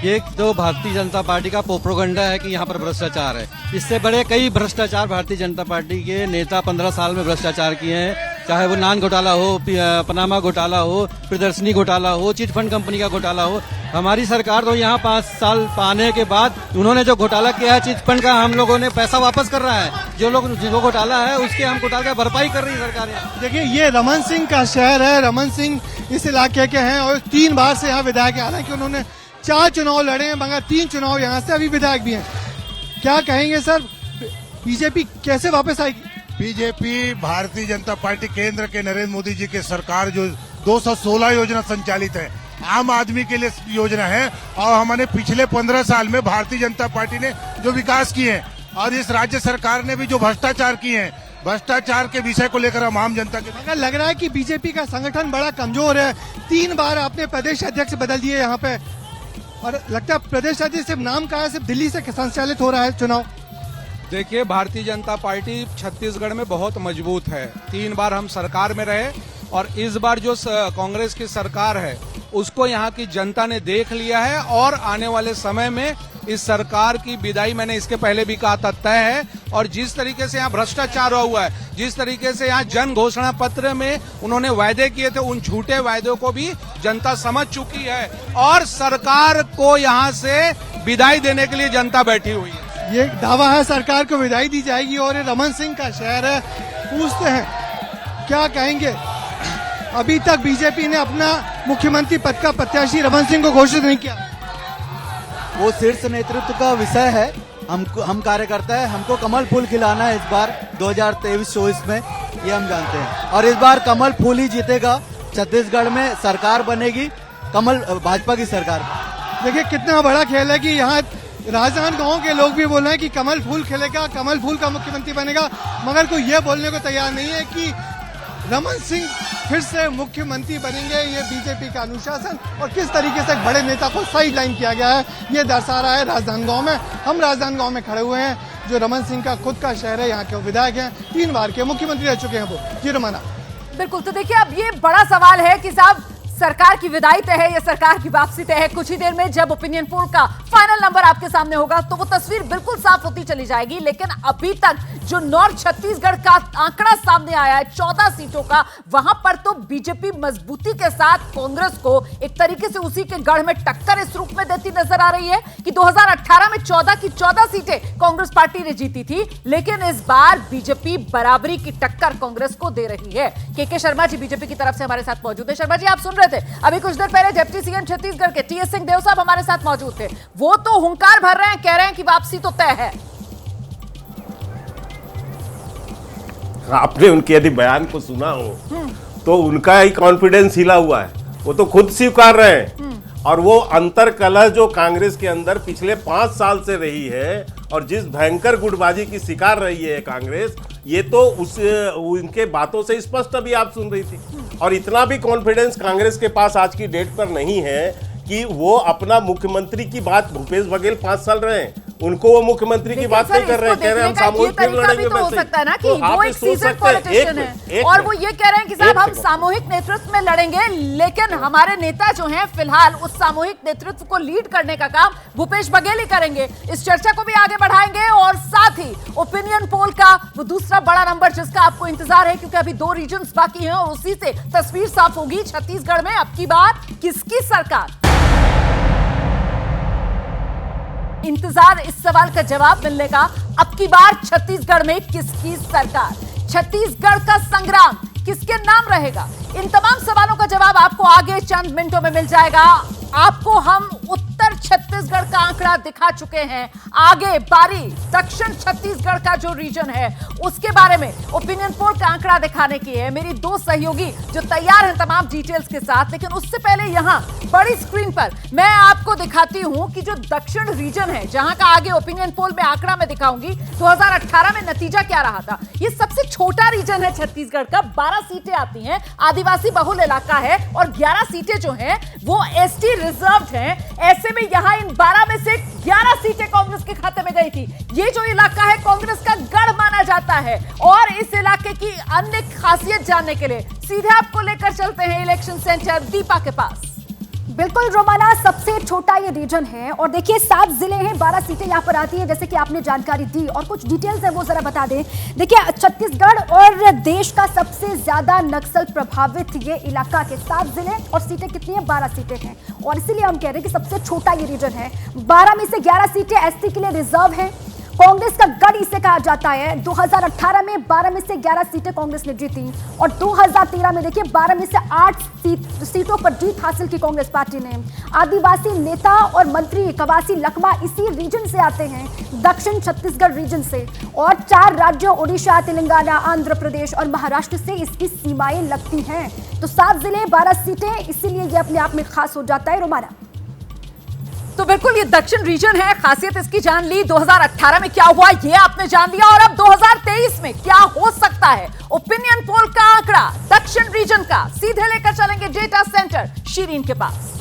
ये तो भारतीय जनता पार्टी का प्रोपेगेंडा है कि यहाँ पर भ्रष्टाचार है। इससे बड़े कई भ्रष्टाचार भारतीय जनता पार्टी के नेता 15 साल में भ्रष्टाचार किए हैं, चाहे वो नान घोटाला हो, पनामा घोटाला हो, प्रदर्शनी घोटाला हो, चिट फंड कंपनी का घोटाला हो। हमारी सरकार तो यहाँ 5 साल पाने के बाद उन्होंने जो घोटाला किया है चिट फंड का, हम लोगों ने पैसा वापस कर रहा है। जो घोटाला है उसके हम घोटाले का भरपाई कर रही है सरकार। देखिए, ये रमन सिंह का शहर है। रमन सिंह इस इलाके के हैं और 3 बार से यहाँ विधायक है। हालांकि उन्होंने 4 चुनाव लड़े हैं, मगर 3 चुनाव यहाँ से अभी विधायक भी हैं। क्या कहेंगे सर, बीजेपी कैसे वापस आएगी? बीजेपी भारतीय जनता पार्टी केंद्र के नरेंद्र मोदी जी के सरकार जो 216 योजना संचालित है, आम आदमी के लिए योजना है, और हमने पिछले 15 साल में भारतीय जनता पार्टी ने जो विकास किए हैं, और इस राज्य सरकार ने भी जो भ्रष्टाचार किए हैं, भ्रष्टाचार के विषय को लेकर हम आम जनता के अगर लग रहा है कि बीजेपी का संगठन बड़ा कमजोर है। 3 बार आपने प्रदेश अध्यक्ष बदल दिए यहाँ पे, और लगता है प्रदेश अध्यक्ष सिर्फ नाम का है, सिर्फ दिल्ली से संचालित हो रहा है चुनाव। देखिए, भारतीय जनता पार्टी छत्तीसगढ़ में बहुत मजबूत है। 3 बार हम सरकार में रहे, और इस बार जो कांग्रेस की सरकार है उसको यहाँ की जनता ने देख लिया है, और आने वाले समय में इस सरकार की विदाई, मैंने इसके पहले भी कहा था, तय है। और जिस तरीके से यहाँ भ्रष्टाचार हुआ है, जिस तरीके से यहाँ जन घोषणा पत्र में उन्होंने वायदे किए थे, उन झूठे वायदों को भी जनता समझ चुकी है, और सरकार को यहाँ से विदाई देने के लिए जनता बैठी हुई है। ये दावा है सरकार को विदाई दी जाएगी, और ये रमन सिंह का शहर है। पूछते हैं, क्या कहेंगे? अभी तक बीजेपी ने अपना मुख्यमंत्री पद का प्रत्याशी रमन सिंह को घोषित नहीं किया। वो शीर्ष नेतृत्व का विषय है। हम कार्यकर्ता है, हमको कमल फूल खिलाना है इस बार 2023-24 में, ये हम जानते हैं। और इस बार कमल फूल ही जीतेगा। छत्तीसगढ़ में सरकार बनेगी कमल, भाजपा की सरकार। देखिए, कितना बड़ा खेल है कि यहाँ राजनांदगांव के लोग भी बोल रहे हैं कि कमल फूल खेलेगा, कमल फूल का मुख्यमंत्री बनेगा, मगर कोई ये बोलने को तैयार नहीं है कि रमन सिंह फिर से मुख्यमंत्री बनेंगे। ये बीजेपी का अनुशासन और किस तरीके से एक बड़े नेता को साइड लाइन किया गया है, ये दर्शा रहा है राजनांदगांव में। हम राजनांदगांव में खड़े हुए हैं, जो रमन सिंह का खुद का शहर है। यहाँ के विधायक हैं, 3 बार के मुख्यमंत्री रह चुके हैं वो। जी रमाना। बिल्कुल, तो देखिए, अब ये बड़ा सवाल है कि साहब सरकार की विदाई तय है या सरकार की वापसी तय है। कुछ ही देर में जब ओपिनियन पोल का फाइनल नंबर आपके सामने होगा तो वो तस्वीर बिल्कुल साफ होती चली जाएगी। लेकिन अभी तक जो नॉर्थ छत्तीसगढ़ का आंकड़ा सामने आया है 14 सीटों का, वहां पर तो बीजेपी मजबूती के साथ कांग्रेस को एक तरीके से उसी के गढ़ में टक्कर इस रूप में देती नजर आ रही है कि 2018 में 14 की 14 सीटें कांग्रेस पार्टी ने जीती थी, लेकिन इस बार बीजेपी बराबरी की टक्कर कांग्रेस को दे रही है। के शर्मा जी बीजेपी की तरफ से हमारे साथ मौजूद है। शर्मा जी, आप सुन रहे थे अभी कुछ देर पहले डिप्टी सीएम छत्तीसगढ़ के टीएस सिंहदेव साहब हमारे साथ मौजूद थे। वो तो हुंकार भर रहे हैं, कह रहे हैं कि वापसी तो तय है। आपने उनके यदि बयान को सुना हो तो उनका ही कॉन्फिडेंस हिला हुआ है। वो तो खुद स्वीकार रहे हैं, और वो अंतर कलह जो कांग्रेस के अंदर पिछले 5 साल से रही है, और जिस भयंकर गुटबाजी की शिकार रही है कांग्रेस, ये तो उनके बातों से स्पष्ट अभी आप सुन रही थी। और इतना भी कॉन्फिडेंस कांग्रेस के पास आज की डेट पर नहीं है कि वो अपना मुख्यमंत्री की बात, भूपेश बघेल 5 साल रहे हैं, उनको वो मुख्यमंत्री की बात नहीं कर रहे हैं, कह रहे हैं हम सामूहिक चुनाव लड़ेंगे। तो हो सकता है ना कि वो एक सीजन पॉलिटिशियन है और वो ये कह रहे हैं कि साहब हम सामूहिक नेतृत्व में लड़ेंगे, लेकिन हमारे नेता जो हैं फिलहाल उस सामूहिक नेतृत्व को लीड करने का काम भूपेश बघेल ही करेंगे। इस चर्चा को भी आगे बढ़ाएंगे, और साथ ही ओपिनियन पोल का वो दूसरा बड़ा नंबर जिसका आपको इंतजार है, क्योंकि अभी 2 रीजन्स बाकी हैं और उसी से तस्वीर साफ होगी छत्तीसगढ़ में अब की बार किसकी सरकार। इंतजार इस सवाल का जवाब मिलने का, अब की बार छत्तीसगढ़ में किसकी सरकार, छत्तीसगढ़ का संग्राम किसके नाम रहेगा। इन तमाम सवालों का जवाब आपको आगे चंद मिनटों में मिल जाएगा। आपको हम उत्तर छत्तीसगढ़ का आंकड़ा दिखा चुके हैं। आगे बारी दक्षिण छत्तीसगढ़ का जो रीजन है उसके बारे में ओपिनियन पोल का आंकड़ा दिखाने की है। मेरी दो सहयोगी जो तैयार हैं तमाम डिटेल्स के साथ, लेकिन उससे पहले यहां बड़ी स्क्रीन पर मैं आपको दिखाती हूं कि जो दक्षिण रीजन है जहां का आगे ओपिनियन पोल में आंकड़ा मैं दिखाऊंगी 2018 में नतीजा क्या रहा था। ये सबसे छोटा रीजन है छत्तीसगढ़ का, 12 सीटें आती हैं, आदिवासी बहुल इलाका है और 11 सीटें जो हैं वो एसटी रिजर्व्ड हैं। ऐसे में यहां इन 12 में से 11 सीटें कांग्रेस के खाते में गई थी। ये जो इलाका है कांग्रेस का गढ़ माना जाता है और इस इलाके की अन्य खासियत जानने के लिए सीधे आपको लेकर चलते हैं इलेक्शन सेंटर दीपा के पास। बिल्कुल रोमाना, सबसे छोटा ये रीजन है और देखिए 7 जिले हैं, 12 सीटें यहाँ पर आती हैं जैसे कि आपने जानकारी दी और कुछ डिटेल्स है वो जरा बता दें। देखिए छत्तीसगढ़ और देश का सबसे ज्यादा नक्सल प्रभावित ये इलाका के 7 जिले और सीटें कितनी है, 12 सीटें हैं और इसीलिए हम कह रहे हैं कि सबसे छोटा ये रीजन है। 12 में से 11 सीटें एसटी के लिए रिजर्व है। कांग्रेस का गढ़ इसे कहा जाता है। 2018 में 12 में से 11 सीटें कांग्रेस ने जीती और 2013 में देखिए 12 में से 8 सीटों पर जीत हासिल की कांग्रेस पार्टी ने। आदिवासी नेता और मंत्री कवासी लखमा इसी रीजन से आते हैं, दक्षिण छत्तीसगढ़ रीजन से, और 4 राज्यों उड़ीसा, तेलंगाना, आंध्र प्रदेश और महाराष्ट्र से इसकी सीमाएं लगती हैं। तो 7 जिले 12 सीटें, इसीलिए ये अपने आप में खास हो जाता है। रोमाना, तो बिल्कुल ये दक्षिण रीजन है, खासियत इसकी जान ली। 2018 में क्या हुआ ये आपने जान लिया और अब 2023 में क्या हो सकता है ओपिनियन पोल का आंकड़ा दक्षिण रीजन का सीधे लेकर चलेंगे डेटा सेंटर शीरीन के पास।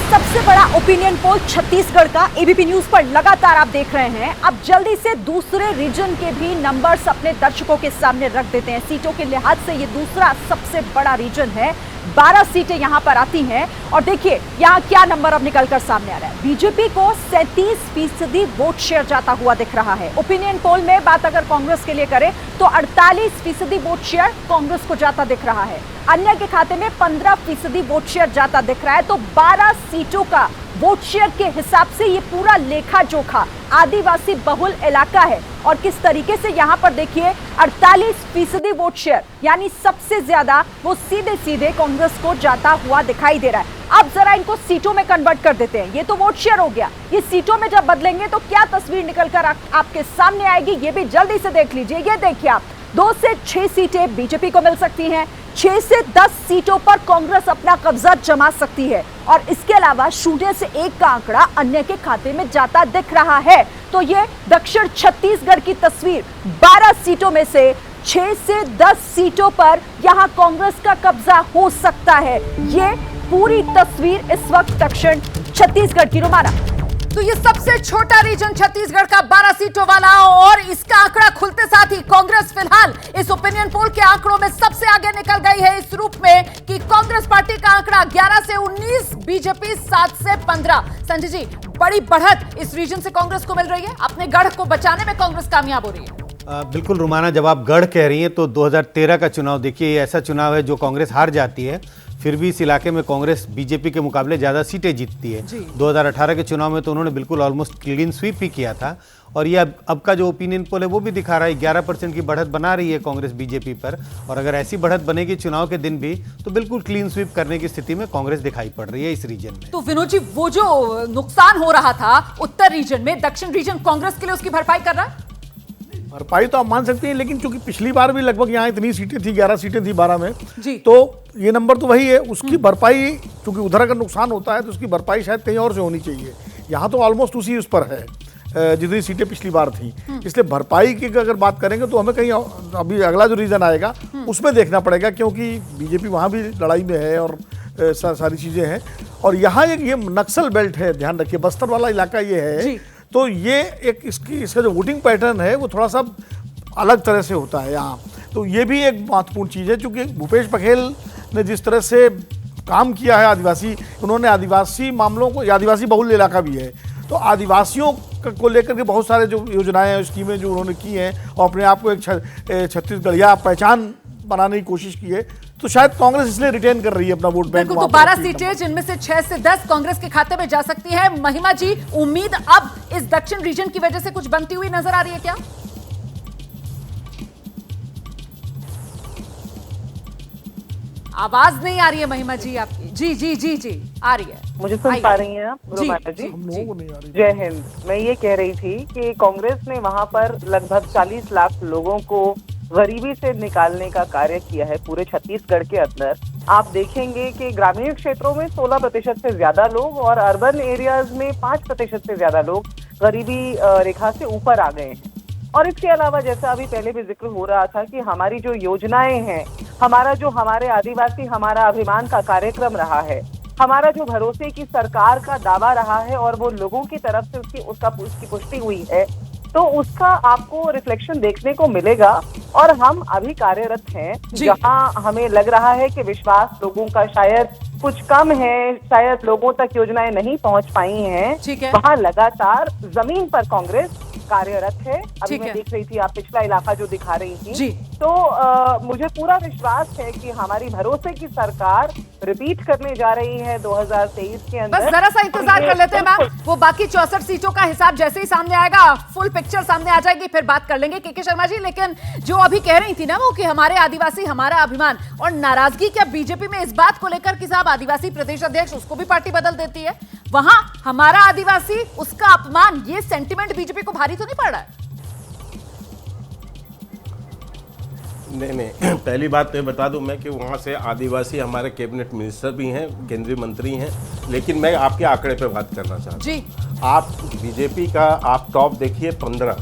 सबसे बड़ा ओपिनियन पोल छत्तीसगढ़ का एबीपी न्यूज पर लगातार आप देख रहे हैं। अब जल्दी से दूसरे रीजन के भी नंबर्स अपने दर्शकों के सामने रख देते हैं। सीटों के लिहाज से ये दूसरा सबसे बड़ा रीजन है, 12 सीटें यहां पर आती हैं और देखिए यहां क्या नंबर अब निकलकर सामने आ रहा है। बीजेपी को 37% वोट शेयर जाता हुआ दिख रहा है। ओपिनियन पोल में बात अगर कांग्रेस के लिए करें तो 48% वोट शेयर कांग्रेस को जाता दिख रहा है। अन्य के खाते में 15% वोट शेयर जाता दिख रहा है। तो 12 सीटों का वोट शेयर के हिसाब से ये पूरा लेखा जोखा आदिवासी बहुल इलाका है और किस तरीके से यहां पर देखिए 48% वोट शेयर यानी सबसे ज्यादा वो सीधे सीधे कांग्रेस को जाता हुआ दिखाई दे रहा है। अब जरा इनको सीटों में कन्वर्ट कर देते हैं। ये तो वोट शेयर हो गया, ये सीटों में जब बदलेंगे तो क्या तस्वीर निकलकर आपके सामने आएगी ये भी जल्दी से देख लीजिए। ये देखिए आप, 2 से 6 सीटें बीजेपी को मिल सकती हैं, 6 से 10 सीटों पर कांग्रेस अपना कब्जा जमा सकती है और इसके अलावा 0 से 1 का आंकड़ा अन्य के खाते में जाता दिख रहा है। तो ये दक्षिण छत्तीसगढ़ की तस्वीर, 12 सीटों में से 6 से 10 सीटों पर यहां कांग्रेस का कब्जा हो सकता है। ये पूरी तस्वीर इस वक्त दक्षिण छत्तीसगढ़ की। रोमाना, तो ये सबसे छोटा रीजन छत्तीसगढ़ का 12 सीटों वाला और इसका आंकड़ा खुलते साथ ही कांग्रेस फिलहाल इस ओपिनियन पोल के आंकड़ों में सबसे आगे निकल गई है इस रूप में कि कांग्रेस पार्टी का आंकड़ा 11 से 19, बीजेपी 7 से 15। संजय जी, बड़ी बढ़त इस रीजन से कांग्रेस को मिल रही है, अपने गढ़ को बचाने में कांग्रेस कामयाब हो रही है। बिल्कुल रुमाना, जब आप गढ़ कह रही हैं तो 2013 का चुनाव देखिए, ये ऐसा चुनाव है जो कांग्रेस हार जाती है, फिर भी इस इलाके में कांग्रेस बीजेपी के मुकाबले ज़्यादा सीटें जीतती है। 2018 के चुनाव में तो उन्होंने बिल्कुल ऑलमोस्ट क्लीन स्वीप ही किया था और ये अब का जो ओपिनियन पोल है वो भी दिखा रहा है 11% की बढ़त बना रही है कांग्रेस बीजेपी पर। और अगर ऐसी बढ़त बनेगी चुनाव के दिन भी तो बिल्कुल क्लीन स्वीप करने की स्थिति में कांग्रेस दिखाई पड़ रही है इस रीजन में। तो विनोद जी, वो जो नुकसान हो रहा था उत्तर रीजन में, दक्षिण रीजन कांग्रेस के लिए उसकी भरपाई कर रहा है? भरपाई तो आप मान सकते हैं, लेकिन चूंकि पिछली बार भी लगभग यहाँ इतनी सीटें थी, 11 सीटें थी 12 में जी, तो ये नंबर तो वही है। उसकी भरपाई, चूंकि उधर अगर नुकसान होता है तो उसकी भरपाई शायद कहीं और से होनी चाहिए। यहाँ तो ऑलमोस्ट उसी उस पर है जितनी सीटें पिछली बार थी। इसलिए भरपाई की अगर बात करेंगे तो हमें कहीं अभी अगला जो रीजन आएगा उसमें देखना पड़ेगा, क्योंकि बीजेपी वहाँ भी लड़ाई में है और सारी चीज़ें हैं। और यहाँ एक ये नक्सल बेल्ट है, ध्यान रखिए, बस्तर वाला इलाका ये है। तो ये एक इसका जो वोटिंग पैटर्न है वो थोड़ा सा अलग तरह से होता है यहाँ। तो ये भी एक महत्वपूर्ण चीज़ है, क्योंकि भूपेश बघेल ने जिस तरह से काम किया है उन्होंने आदिवासी मामलों को, आदिवासी बहुल इलाका भी है, तो आदिवासियों को लेकर के बहुत सारे जो योजनाएं हैं, स्कीमें जो उन्होंने की हैं और अपने आप को एक छत्तीसगढ़िया पहचान बनाने की कोशिश की है, तो शायद कांग्रेस इसलिए रिटेन कर रही है अपना वोट बैंक। बिल्कुल, तो 12 सीटें जिनमें से 6 से 10 कांग्रेस के खाते में जा सकती है। महिमा जी, उम्मीद अब इस दक्षिण रीजन की वजह से कुछ बनती हुई नजर आ रही है क्या? आवाज नहीं आ रही है महिमा जी आपकी। जी जी जी जी आ रही है, मुझे सुन पा रही हैं आप? जी, जय हिंद। मैं ये कह रही थी कि कांग्रेस ने वहां पर लगभग 40 लाख लोगों को गरीबी से निकालने का कार्य किया है पूरे छत्तीसगढ़ के अंदर। आप देखेंगे कि ग्रामीण क्षेत्रों में 16% से ज्यादा लोग और अर्बन एरियाज में 5% से ज्यादा लोग गरीबी रेखा से ऊपर आ गए हैं। और इसके अलावा जैसा अभी पहले भी जिक्र हो रहा था कि हमारी जो योजनाएं हैं, हमारे आदिवासी हमारा अभिमान का कार्यक्रम रहा है, हमारा जो भरोसे की सरकार का दावा रहा है और वो लोगों की तरफ से उसकी पुष्टि हुई है, तो उसका आपको रिफ्लेक्शन देखने को मिलेगा। और हम अभी कार्यरत हैं जहां हमें लग रहा है कि विश्वास लोगों का शायद कुछ कम है, शायद लोगों तक योजनाएं नहीं पहुंच पाई हैं, वहां लगातार जमीन पर कांग्रेस कार्यरत है। अभी मैं देख रही थी, आप पिछला इलाका जो दिखा रही थी, तो मुझे पूरा विश्वास है कि हमारी भरोसे की सरकार रिपीट करने जा रही है 2023 के अंदर। बस जरा सा इंतजार कर लेते हैं मैम, वो बाकी 64 सीटों का हिसाब जैसे ही सामने आएगा, फुल पिक्चर सामने आ जाएगी, फिर बात कर लेंगे के शर्मा जी। लेकिन जो अभी कह रही थी ना वो कि हमारे आदिवासी हमारा अभिमान, और नाराजगी क्या बीजेपी में इस बात को लेकर कि साहब आदिवासी प्रदेश अध्यक्ष उसको भी पार्टी बदल देती है, वहां हमारा आदिवासी उसका अपमान, ये सेंटिमेंट बीजेपी को भारी तो नहीं पड़ रहा है? नहीं, पहली बात तो ये बता दूं मैं कि वहाँ से आदिवासी हमारे कैबिनेट मिनिस्टर भी हैं, केंद्रीय मंत्री हैं, लेकिन मैं आपके आंकड़े पे बात करना चाहता हूँ। आप बीजेपी का आप टॉप देखिए 15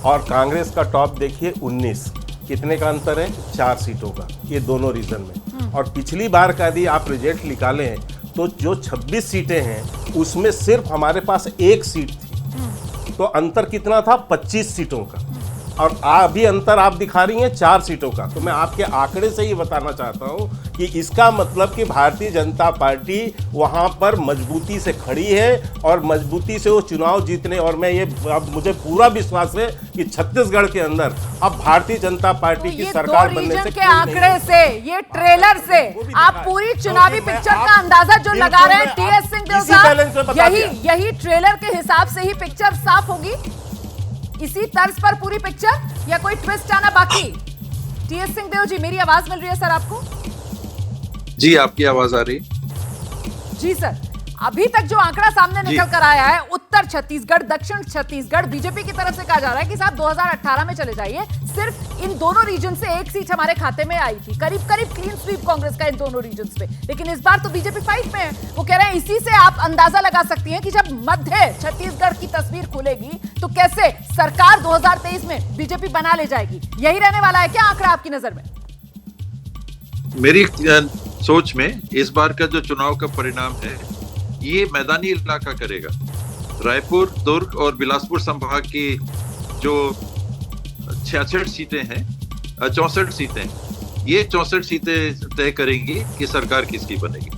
और कांग्रेस का टॉप देखिए 19, कितने का अंतर है? 4 सीटों का, ये दोनों रीजन में। और पिछली बार का यदि आप रिजल्ट निकालें तो जो 26 सीटें हैं उसमें सिर्फ हमारे पास 1 सीट थी, तो अंतर कितना था? 25 सीटों का, और अभी अंतर आप दिखा रही हैं 4 सीटों का। तो मैं आपके आंकड़े से ही बताना चाहता हूं कि इसका मतलब कि भारतीय जनता पार्टी वहां पर मजबूती से खड़ी है और मजबूती से वो चुनाव जीतने, और मैं ये अब मुझे पूरा विश्वास है कि छत्तीसगढ़ के अंदर अब भारतीय जनता पार्टी की सरकार बनने से के आंकड़े से, ये ट्रेलर से आप पूरी चुनावी पिक्चर का अंदाजा जो लगा रहे हैं टीएस सिंहदेव, यही ट्रेलर के हिसाब से ही पिक्चर साफ होगी, इसी तर्ज पर पूरी पिक्चर, या कोई ट्विस्ट आना बाकी? टीएस सिंहदेव जी, मेरी आवाज मिल रही है सर आपको? जी, आपकी आवाज आ रही? जी सर, अभी तक जो आंकड़ा सामने निकल कर आया है, उत्तर छत्तीसगढ़, दक्षिण छत्तीसगढ़, बीजेपी की तरफ से कहा जा रहा है कि साहब 2018 में चले जाइए, सिर्फ इन दोनों रीजन से 1 सीट हमारे खाते में आई थी, करीब करीब क्लीन स्वीप कांग्रेस का इन दोनों रीजन पे। लेकिन इस बार तो बीजेपी फाइट में है। वो कह रहे हैं इसी से आप अंदाजा लगा सकती हैं कि जब मध्य छत्तीसगढ़ की तस्वीर खुलेगी तो कैसे सरकार 2023 में बीजेपी बना ले जाएगी। यही रहने वाला है क्या आंकड़ा आपकी नजर में? मेरी सोच में इस बार का जो चुनाव का परिणाम है ये मैदानी इलाका करेगा। रायपुर, दुर्ग और बिलासपुर संभाग की जो 66 सीटें हैं, 64 सीटें, ये 64 सीटें तय करेंगी कि सरकार किसकी बनेगी।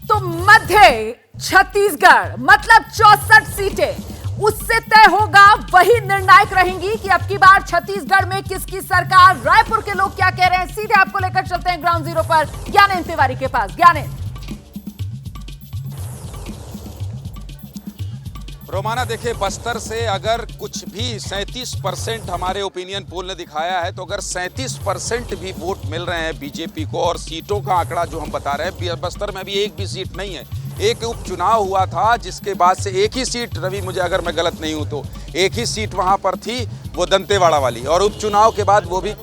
तो मध्य छत्तीसगढ़ मतलब 64 सीटें, उससे तय होगा, वही निर्णायक रहेंगी कि अब की बार छत्तीसगढ़ में किसकी सरकार। रायपुर के लोग क्या कह रहे हैं, सीधे आपको लेकर चलते हैं ग्राउंड जीरो पर, ज्ञानेंद्र तिवारी के पास। ज्ञानेंद्र, रोमाना देखिए, बस्तर से अगर कुछ भी 37% हमारे ओपिनियन पोल ने दिखाया है, तो अगर 37% भी वोट मिल रहे हैं बीजेपी को, और सीटों का आंकड़ा जो हम बता रहे हैं, बस्तर में अभी एक भी सीट नहीं है। एक उपचुनाव हुआ था जिसके बाद से एक ही सीट, रवि मुझे अगर मैं गलत नहीं हूं तो एक ही सीट वहां पर थी, वो दंतेवाड़ा वाली, और उपचुनाव के बाद वो भी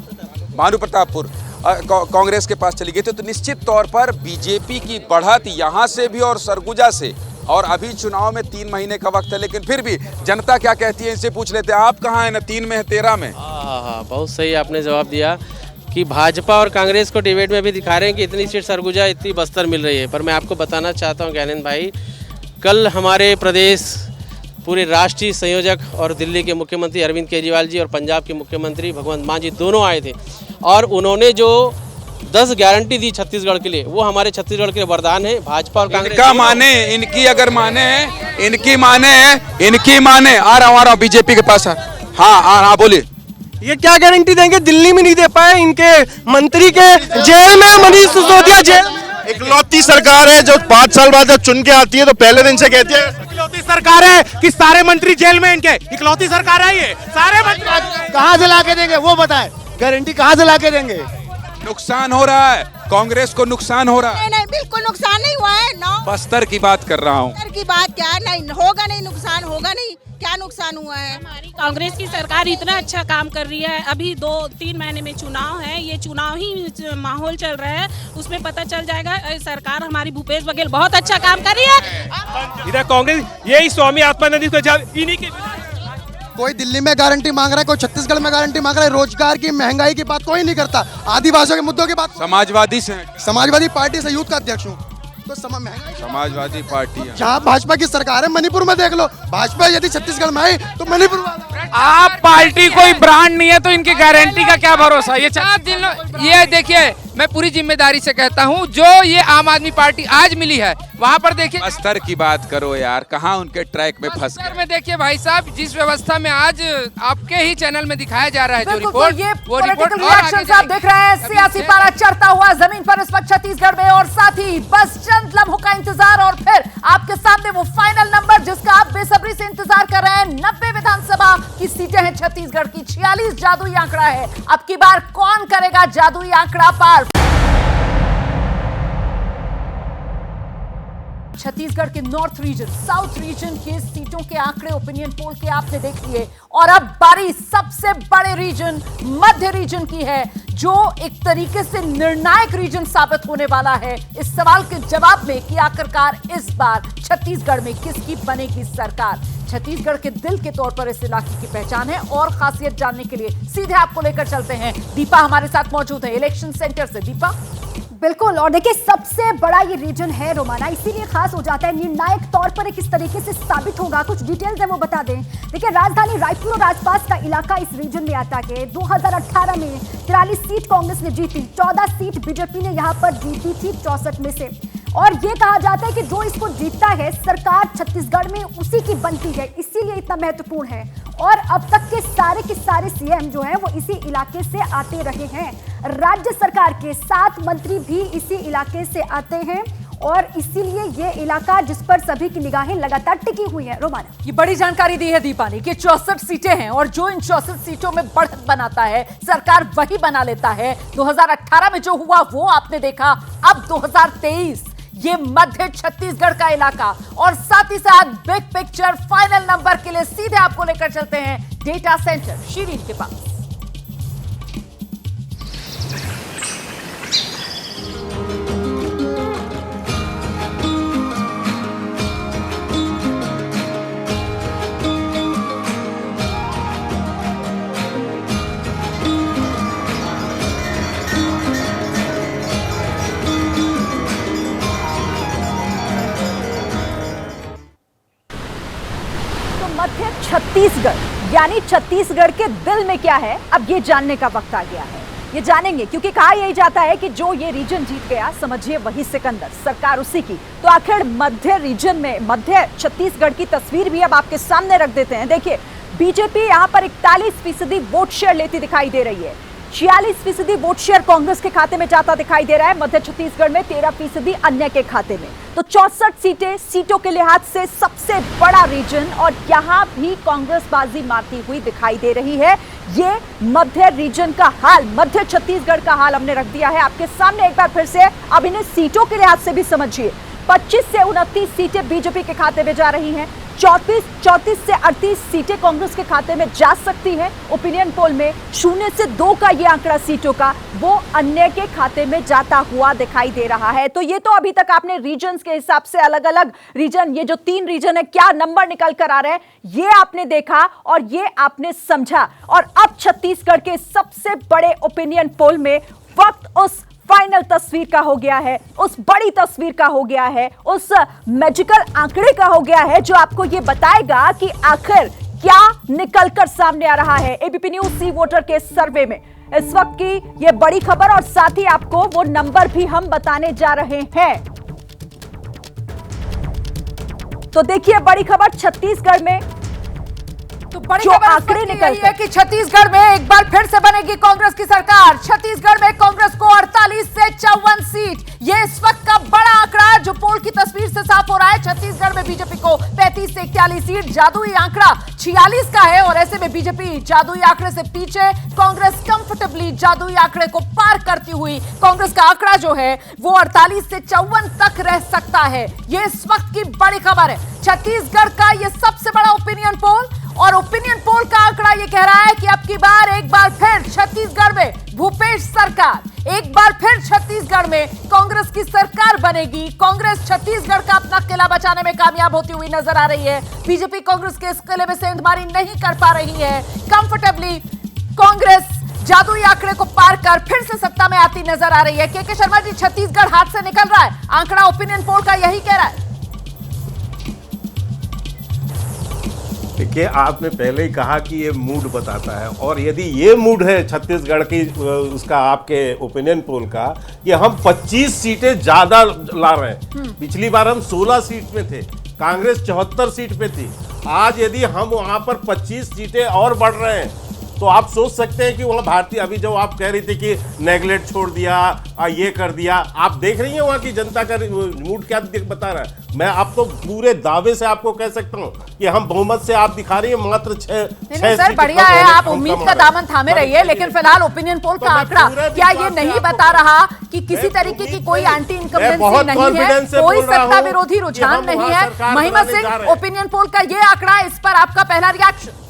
भानु प्रतापपुर कांग्रेस के पास चली गई थी। तो निश्चित तौर पर बीजेपी की बढ़त यहां से भी और सरगुजा से, और अभी चुनाव में 3 महीने का वक्त है, लेकिन फिर भी जनता क्या कहती है इनसे पूछ लेते हैं। आप कहाँ हैं, ना 3 में है 13 में? हाँ, बहुत सही आपने जवाब दिया कि भाजपा और कांग्रेस को डिबेट में भी दिखा रहे हैं कि इतनी सीट सरगुजा, इतनी बस्तर मिल रही है। पर मैं आपको बताना चाहता हूँ ज्ञानेंद्र भाई, कल हमारे प्रदेश पूरे राष्ट्रीय संयोजक और दिल्ली के मुख्यमंत्री अरविंद केजरीवाल जी और पंजाब के मुख्यमंत्री भगवंत मान जी दोनों आए थे, और उन्होंने जो 10 गारंटी दी छत्तीसगढ़ के लिए, वो हमारे छत्तीसगढ़ के लिए वरदान है। भाजपा और कांग्रेस इनका माने, इनकी अगर माने, इनकी माने आ रहा हूँ बीजेपी के पास। हाँ बोलिए। ये क्या गारंटी देंगे? दिल्ली में नहीं दे पाए, इनके मंत्री के जेल में, मनीष सिसोदिया जेल। इकलौती सरकार है जो 5 साल बाद जब चुन के आती है तो पहले दिन से कहती है इकलौती सरकार है कि सारे मंत्री जेल में, इनके इकलौती सरकार है ये। सारे मंत्री कहाँ से ला के देंगे वो बताएं, गारंटी कहाँ से ला के देंगे? नुकसान हो रहा है, कांग्रेस को नुकसान हो रहा है। नहीं बिल्कुल नुकसान नहीं हुआ है। बस्तर की बात कर रहा हूँ। बस्तर की बात क्या नहीं होगा, नहीं नुकसान होगा नहीं, क्या नुकसान हुआ है? हमारी कांग्रेस की सरकार इतना अच्छा काम कर रही है। अभी 2-3 महीने में चुनाव है, ये चुनाव ही माहौल चल रहा है, उसमें पता चल जाएगा। सरकार हमारी भूपेश बघेल बहुत अच्छा काम कर रही है। इधर कांग्रेस यही स्वामी आत्मानंद को इन्हीं की। कोई दिल्ली में गारंटी मांग रहा है, कोई छत्तीसगढ़ में गारंटी मांग रहा है। रोजगार की, महंगाई की बात कोई नहीं करता, आदिवासियों के मुद्दों की बात। समाजवादी पार्टी से यूथ का अध्यक्ष हूँ, तो समाजवादी पार्टी जहाँ भाजपा की सरकार है, मणिपुर में देख लो, भाजपा यदि छत्तीसगढ़ में आई तो मणिपुर आप पार्टी कोई ब्रांड नहीं है तो इनकी गारंटी का क्या भरोसा? ये देखिए, मैं पूरी जिम्मेदारी से कहता हूँ, जो ये आम आदमी पार्टी आज मिली है वहाँ पर देखिए। बस्तर की बात करो यार, कहाँ उनके ट्रैक में फंस गए। में देखिए भाई साहब, जिस व्यवस्था में आज आपके ही चैनल में दिखाया जा रहा है जो रिपोर्ट, वो रिपोर्ट रिएक्शन आप देख रहे हैं। सियासी पारा चढ़ता हुआ जमीन पर इस वक्त छत्तीसगढ़ में, और साथ ही बस चंद लम्हों का इंतजार और फिर आपके सामने वो फाइनल नंबर जिसका आप बेसब्री से इंतजार कर रहे हैं। 90 विधानसभा की सीटें हैं छत्तीसगढ़ की, 46 जादुई आंकड़ा है। अब की बार कौन करेगा जादुई आंकड़ा पार? छत्तीसगढ़ के नॉर्थ रीजन, साउथ रीजन के सीटों के आंकड़े ओपिनियन पोल के आपने देख लिए, और अब बारी सबसे बड़े रीजन मध्य रीजन की है, जो एक तरीके से निर्णायक रीजन साबित होने वाला है इस सवाल के जवाब में कि आखिरकार इस बार छत्तीसगढ़ में किसकी बनेगी सरकार। छत्तीसगढ़ के दिल के तौर पर इस इलाके की पहचान है, और खासियत जानने के लिए सीधे आपको लेकर चलते हैं। दीपा हमारे साथ मौजूद है इलेक्शन सेंटर से। दीपा। बिल्कुल, और देखिए सबसे बड़ा ये रीजन है रोमाना, इसीलिए खास हो जाता है। निर्णायक तौर पर किस तरीके से साबित होगा, कुछ डिटेल्स है वो बता दें। देखिए, राजधानी रायपुर और आसपास का इलाका इस रीजन में आता है। 2018 में 43 सीट कांग्रेस ने जीती, 14 सीट बीजेपी ने यहाँ पर जीती थी 64 में से। और ये कहा जाता है कि जो इसको जीतता है सरकार छत्तीसगढ़ में उसी की बनती है, इसीलिए इतना महत्वपूर्ण है। और अब तक के सारे सीएम जो हैं वो इसी इलाके से आते रहे हैं। राज्य सरकार के 7 मंत्री भी इसी इलाके से आते हैं, और इसीलिए ये इलाका जिस पर सभी की निगाहें लगातार टिकी हुई है। रोमाना, ये बड़ी जानकारी दी है दीपा ने कि 64 सीटें हैं, और जो इन 64 सीटों में बढ़त बनाता है सरकार वही बना लेता है। 2018 में जो हुआ वो आपने देखा, अब 2023 ये मध्य छत्तीसगढ़ का इलाका, और साथ ही साथ बिग पिक्चर फाइनल नंबर के लिए सीधे आपको लेकर चलते हैं डेटा सेंटर शीरीन के पास। मध्य छत्तीसगढ़ यानी छत्तीसगढ़ के दिल में क्या है, अब ये जानने का वक्त आ गया है। ये जानेंगे, क्योंकि कहा यही जाता है कि जो ये रीजन जीत गया समझिए वही सिकंदर, सरकार उसी की। तो आखिर मध्य रीजन में मध्य छत्तीसगढ़ की तस्वीर भी अब आपके सामने रख देते हैं। देखिए, बीजेपी यहाँ पर 41% वोट शेयर लेती दिखाई दे रही है, 46% वोट शेयर कांग्रेस के खाते में जाता दिखाई दे रहा है। मध्य छत्तीसगढ़ में 13% अन्य के खाते में। तो 64 सीटों के लिहाज से सबसे बड़ा रीजन, और यहां भी कांग्रेस बाजी मारती हुई दिखाई दे रही है। ये मध्य रीजन का हाल, मध्य छत्तीसगढ़ का हाल हमने रख दिया है आपके सामने एक बार फिर से। अब इन्हें सीटों के लिहाज से भी समझिए, 25 से 29 सीटें बीजेपी के खाते में जा रही हैं, 34 से 38 सीटें कांग्रेस के खाते में जा सकती हैं। ओपिनियन पोल में 0 से 2 का ये आंकड़ा सीटों का वो अन्य के खाते में जाता हुआ दिखाई दे रहा है। तो ये तो अभी तक आपने रीजन्स के हिसाब से अलग अलग रीजन, ये जो 3 रीजन है क्या नंबर निकल कर आ रहे हैं, ये आपने देखा और ये आपने समझा। और अब छत्तीसगढ़ के सबसे बड़े ओपिनियन पोल में वक्त उस फाइनल तस्वीर का हो गया है, उस बड़ी तस्वीर का हो गया है, उस मैजिकल आंकड़े का हो गया है जो आपको ये बताएगा कि आखिर क्या निकलकर सामने आ रहा है। एबीपी न्यूज सी वोटर के सर्वे में इस वक्त की ये बड़ी खबर और साथ ही आपको वो नंबर भी हम बताने जा रहे हैं। तो देखिए बड़ी खबर छत्तीसगढ़ में तो बड़ी जो खबर आंकड़े निकल है कि छत्तीसगढ़ में एक बार फिर से बनेगी कांग्रेस की सरकार। छत्तीसगढ़ में कांग्रेस को 48 से 54 सीट, ये इस वक्त का बड़ा आंकड़ा जो पोल की तस्वीर से साफ हो रहा है। छत्तीसगढ़ में बीजेपी को 35 से 41 सीट, जादुई आंकड़ा 46 का है और ऐसे में बीजेपी जादुई आंकड़े से पीछे, कांग्रेस कंफर्टेबली जादुई आंकड़े को पार करती हुई कांग्रेस का आंकड़ा जो है वो 48 से 54 तक रह सकता है। ये इस वक्त की बड़ी खबर है। छत्तीसगढ़ का ये सबसे बड़ा ओपिनियन पोल और ओपिनियन पोल का आंकड़ा ये कह रहा है कि अब की बार एक बार फिर छत्तीसगढ़ में भूपेश सरकार, एक बार फिर छत्तीसगढ़ में कांग्रेस की सरकार बनेगी। कांग्रेस छत्तीसगढ़ का अपना किला बचाने में कामयाब होती हुई नजर आ रही है। बीजेपी कांग्रेस के इस किले में सेंधमारी नहीं कर पा रही है। कंफर्टेबली कांग्रेस जादुई आंकड़े को पार कर फिर से सत्ता में आती नजर आ रही है। के शर्मा जी, छत्तीसगढ़ हाथ से निकल रहा है, आंकड़ा ओपिनियन पोल का यही कह रहा है। देखिए, आपने पहले ही कहा कि ये मूड बताता है, और यदि ये मूड है छत्तीसगढ़ की उसका आपके ओपिनियन पोल का कि हम 25 सीटें ज्यादा ला रहे हैं। पिछली बार हम 16 सीट में थे, कांग्रेस 74 सीट पे थी। आज यदि हम वहां पर 25 सीटें और बढ़ रहे हैं तो आप सोच सकते हैं कि वहाँ भारतीय, अभी जो आप कह रही थी कि नेगलेक्ट छोड़ दिया, ये कर दिया, आप देख रही हैं वहाँ की जनता का मूड क्या बता रहा है। मैं आप तो पूरे दावे से आपको कह सकता हूँ कि हम बहुमत से, आप दिखा रही है मात्र 6 सर, बढ़िया है, आप उम्मीद का दामन थामे रहिए, लेकिन फिलहाल ओपिनियन पोल का आंकड़ा क्या ये नहीं बता रहा कि किसी तरीके की कोई एंटी इनकम्बेंसी नहीं है, कोई सत्ता विरोधी रुझान नहीं है। महिमा सिंह, ओपिनियन पोल का ये आंकड़ा, इस पर आपका पहला रिएक्शन?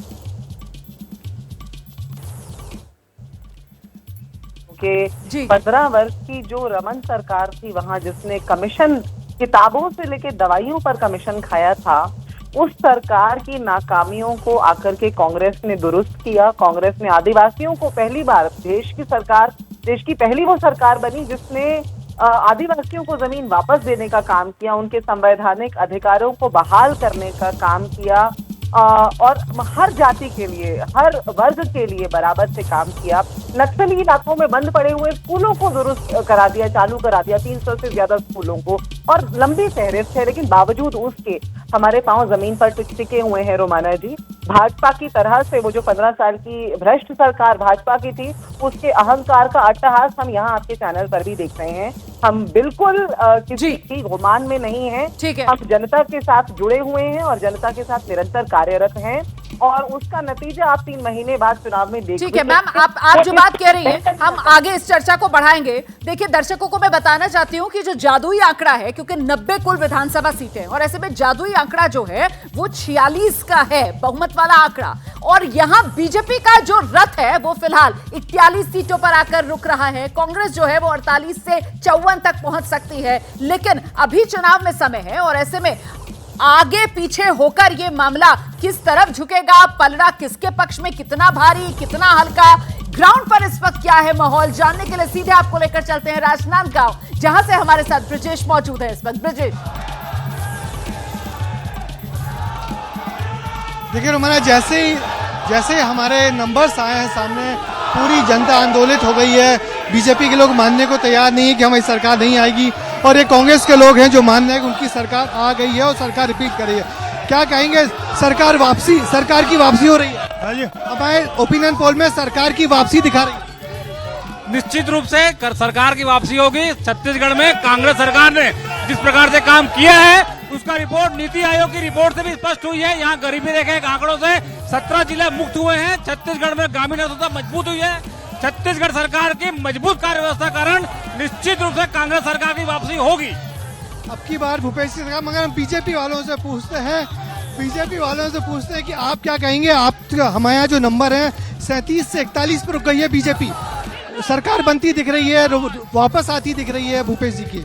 कि 15 वर्ष की जो रमन सरकार थी वहां, जिसने कमीशन, किताबों से लेके दवाइयों पर कमीशन खाया था, उस सरकार की नाकामियों को आकर के कांग्रेस ने दुरुस्त किया। कांग्रेस ने आदिवासियों को पहली बार, देश की पहली वो सरकार बनी जिसने आदिवासियों को जमीन वापस देने का काम किया, उनके संवैधानिक अधिकारों को बहाल करने का काम किया और हर जाति के लिए, हर वर्ग के लिए बराबर से काम किया। नक्सली इलाकों में बंद पड़े हुए स्कूलों को दुरुस्त करा दिया, चालू करा दिया, 300 से ज्यादा स्कूलों को, और लंबी फहरिस्त है। लेकिन बावजूद उसके हमारे पांव जमीन पर टिके हुए हैं रोमाना जी। भाजपा की तरह से वो जो 15 साल की भ्रष्ट सरकार भाजपा की थी, उसके अहंकार का अट्टहास हम यहाँ आपके चैनल पर भी देख रहे हैं। हम बिल्कुल किसी की गुमान में नहीं है, हम जनता के साथ जुड़े हुए हैं और जनता के साथ निरंतर कार्यरत हैं, और उसका नतीजा आप 3 महीने बाद चुनाव में देखेंगे। ठीक है मैम, आप जो बात कह रही हैं, हम आगे इस चर्चा को बढ़ाएंगे। देखिए, दर्शकों को मैं बताना चाहती हूँ कि जो जादुई आंकड़ा है, क्योंकि 90 कुल विधानसभा सीटें और ऐसे में जादुई आंकड़ा जो है वो 46 का है, बहुमत वाला आंकड़ा, और यहाँ बीजेपी का जो रथ है वो फिलहाल 41 सीटों पर आकर रुक रहा है। कांग्रेस जो है वो 48 से 54 तक पहुंच सकती है, लेकिन अभी चुनाव में समय है और ऐसे में आगे पीछे होकर ये मामला किस तरफ झुकेगा, पलड़ा किसके पक्ष में, कितना भारी कितना हल्का, ग्राउंड पर इस वक्त क्या है माहौल, जानने के लिए सीधे आपको लेकर चलते हैं राजनांदगांव, जहां से हमारे साथ ब्रिजेश मौजूद है इस वक्त। ब्रिजेश, देखिए रोमाना, जैसे हमारे नंबर्स आए हैं सामने, पूरी जनता आंदोलित हो गई है। बीजेपी के लोग मानने को तैयार नहीं है कि हमारी सरकार नहीं आएगी, और ये कांग्रेस के लोग हैं जो मान रहे हैं कि उनकी सरकार आ गई है और सरकार रिपीट कर रही है। क्या कहेंगे, सरकार की वापसी हो रही है? हमारे ओपिनियन पोल में सरकार की वापसी दिखा रही है। निश्चित रूप से सरकार की वापसी होगी। छत्तीसगढ़ में कांग्रेस सरकार ने जिस प्रकार से काम किया है उसका रिपोर्ट नीति आयोग की रिपोर्ट से भी स्पष्ट हुई है। यहाँ गरीबी रेखा के आंकड़ों से 17 जिले मुक्त हुए हैं। छत्तीसगढ़ में ग्रामीण अर्थव्यवस्था मजबूत हुई है। छत्तीसगढ़ सरकार की मजबूत कार्य व्यवस्था कारण निश्चित रूप से कांग्रेस सरकार की वापसी होगी। अब की बार भूपेश की सरकार, मगर हम बीजेपी वालों से पूछते हैं कि आप क्या कहेंगे। आप हमारे यहाँ जो नंबर है 37 से 41 पर रुक गई है बीजेपी, सरकार बनती दिख रही है, वापस आती दिख रही है भूपेश जी की,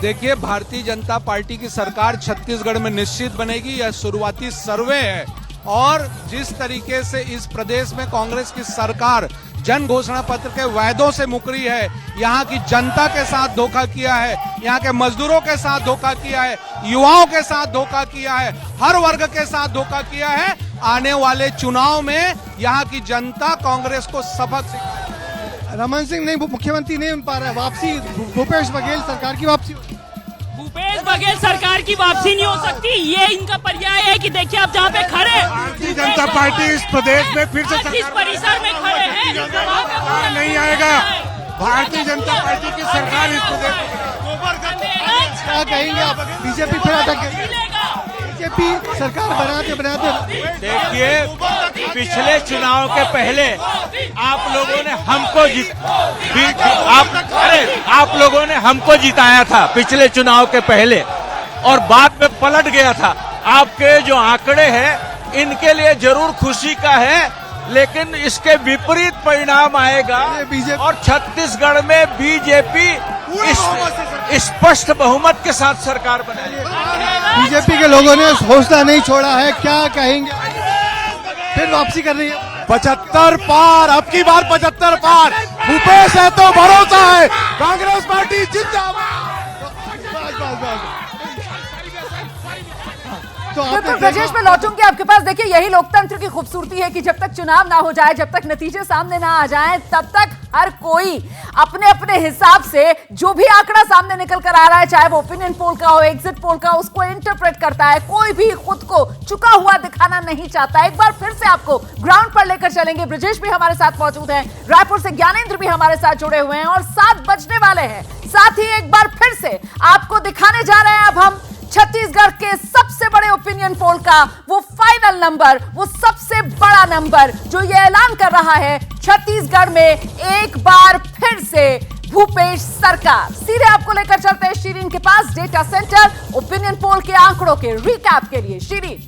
देखिए भारतीय जनता पार्टी की सरकार छत्तीसगढ़ में निश्चित बनेगी। यह शुरुआती सर्वे है, और जिस तरीके से इस प्रदेश में कांग्रेस की सरकार जन घोषणा पत्र के वायदों से मुकरी है, यहाँ की जनता के साथ धोखा किया है, यहाँ के मजदूरों के साथ धोखा किया है, युवाओं के साथ धोखा किया है, हर वर्ग के साथ धोखा किया है, आने वाले चुनाव में यहाँ की जनता कांग्रेस को सबक सिखाएगी। रमन सिंह नहीं, मुख्यमंत्री नहीं बन पा रहा है, वापसी भूपेश बघेल सरकार की वापसी। भूपेश बघेल सरकार की वापसी नहीं हो सकती, ये इनका पर्याय है कि देखिए आप जहाँ पे खड़े, भारतीय जनता पार्टी इस प्रदेश में फिर से इस परिसर में खड़े हैं, नहीं आएगा। भारतीय जनता पार्टी की सरकार इस प्रदेश क्या कहेंगे आप? बीजेपी फिर अटक गई, बीजेपी सरकार बनाते देखिए पिछले चुनाव के पहले आप लोगों ने हमको जिताया था पिछले चुनाव के पहले, और बाद में पलट गया था। आपके जो आंकड़े हैं इनके लिए जरूर खुशी का है, लेकिन इसके विपरीत परिणाम आएगा और छत्तीसगढ़ में बीजेपी स्पष्ट बहुमत के साथ सरकार बनाएगी। बीजेपी के लोगों ने हौसला नहीं छोड़ा है, क्या कहेंगे? फिर वापसी कर रही है 75 पार, अब की बार 75 पार। भूपेश है तो भरोसा है, कांग्रेस पार्टी जिंदाबाद। बिल्कुल ब्रजेश, में लौटूंगी आपके पास। देखिए यही लोकतंत्र की खूबसूरती है कि जब तक चुनाव ना हो जाए, जब तक नतीजे सामने ना आ जाएं, तब तक हर कोई अपने अपने हिसाब से जो भी आंकड़ा सामने निकल कर आ रहा है, चाहे वो ओपिनियन पोल का हो, एग्जिट पोल का, उसको इंटरप्रेट करता है। कोई भी खुद को चुका हुआ दिखाना नहीं चाहता। एक बार फिर से आपको ग्राउंड पर लेकर चलेंगे। ब्रजेश भी हमारे साथ मौजूद हैं, रायपुर से ज्ञानेंद्र भी हमारे साथ जुड़े हुए हैं और 7 बजने वाले हैं। साथ ही एक बार फिर से आपको दिखाने जा रहे हैं अब हम छत्तीसगढ़ के सबसे बड़े ओपिनियन पोल का वो फाइनल नंबर, वो सबसे बड़ा नंबर जो ये ऐलान कर रहा है छत्तीसगढ़ में एक बार फिर से भूपेश सरकार। सीधे आपको लेकर चलते हैं शीरीन के पास, डेटा सेंटर ओपिनियन पोल के आंकड़ों के रिकैप के लिए। शीरीन।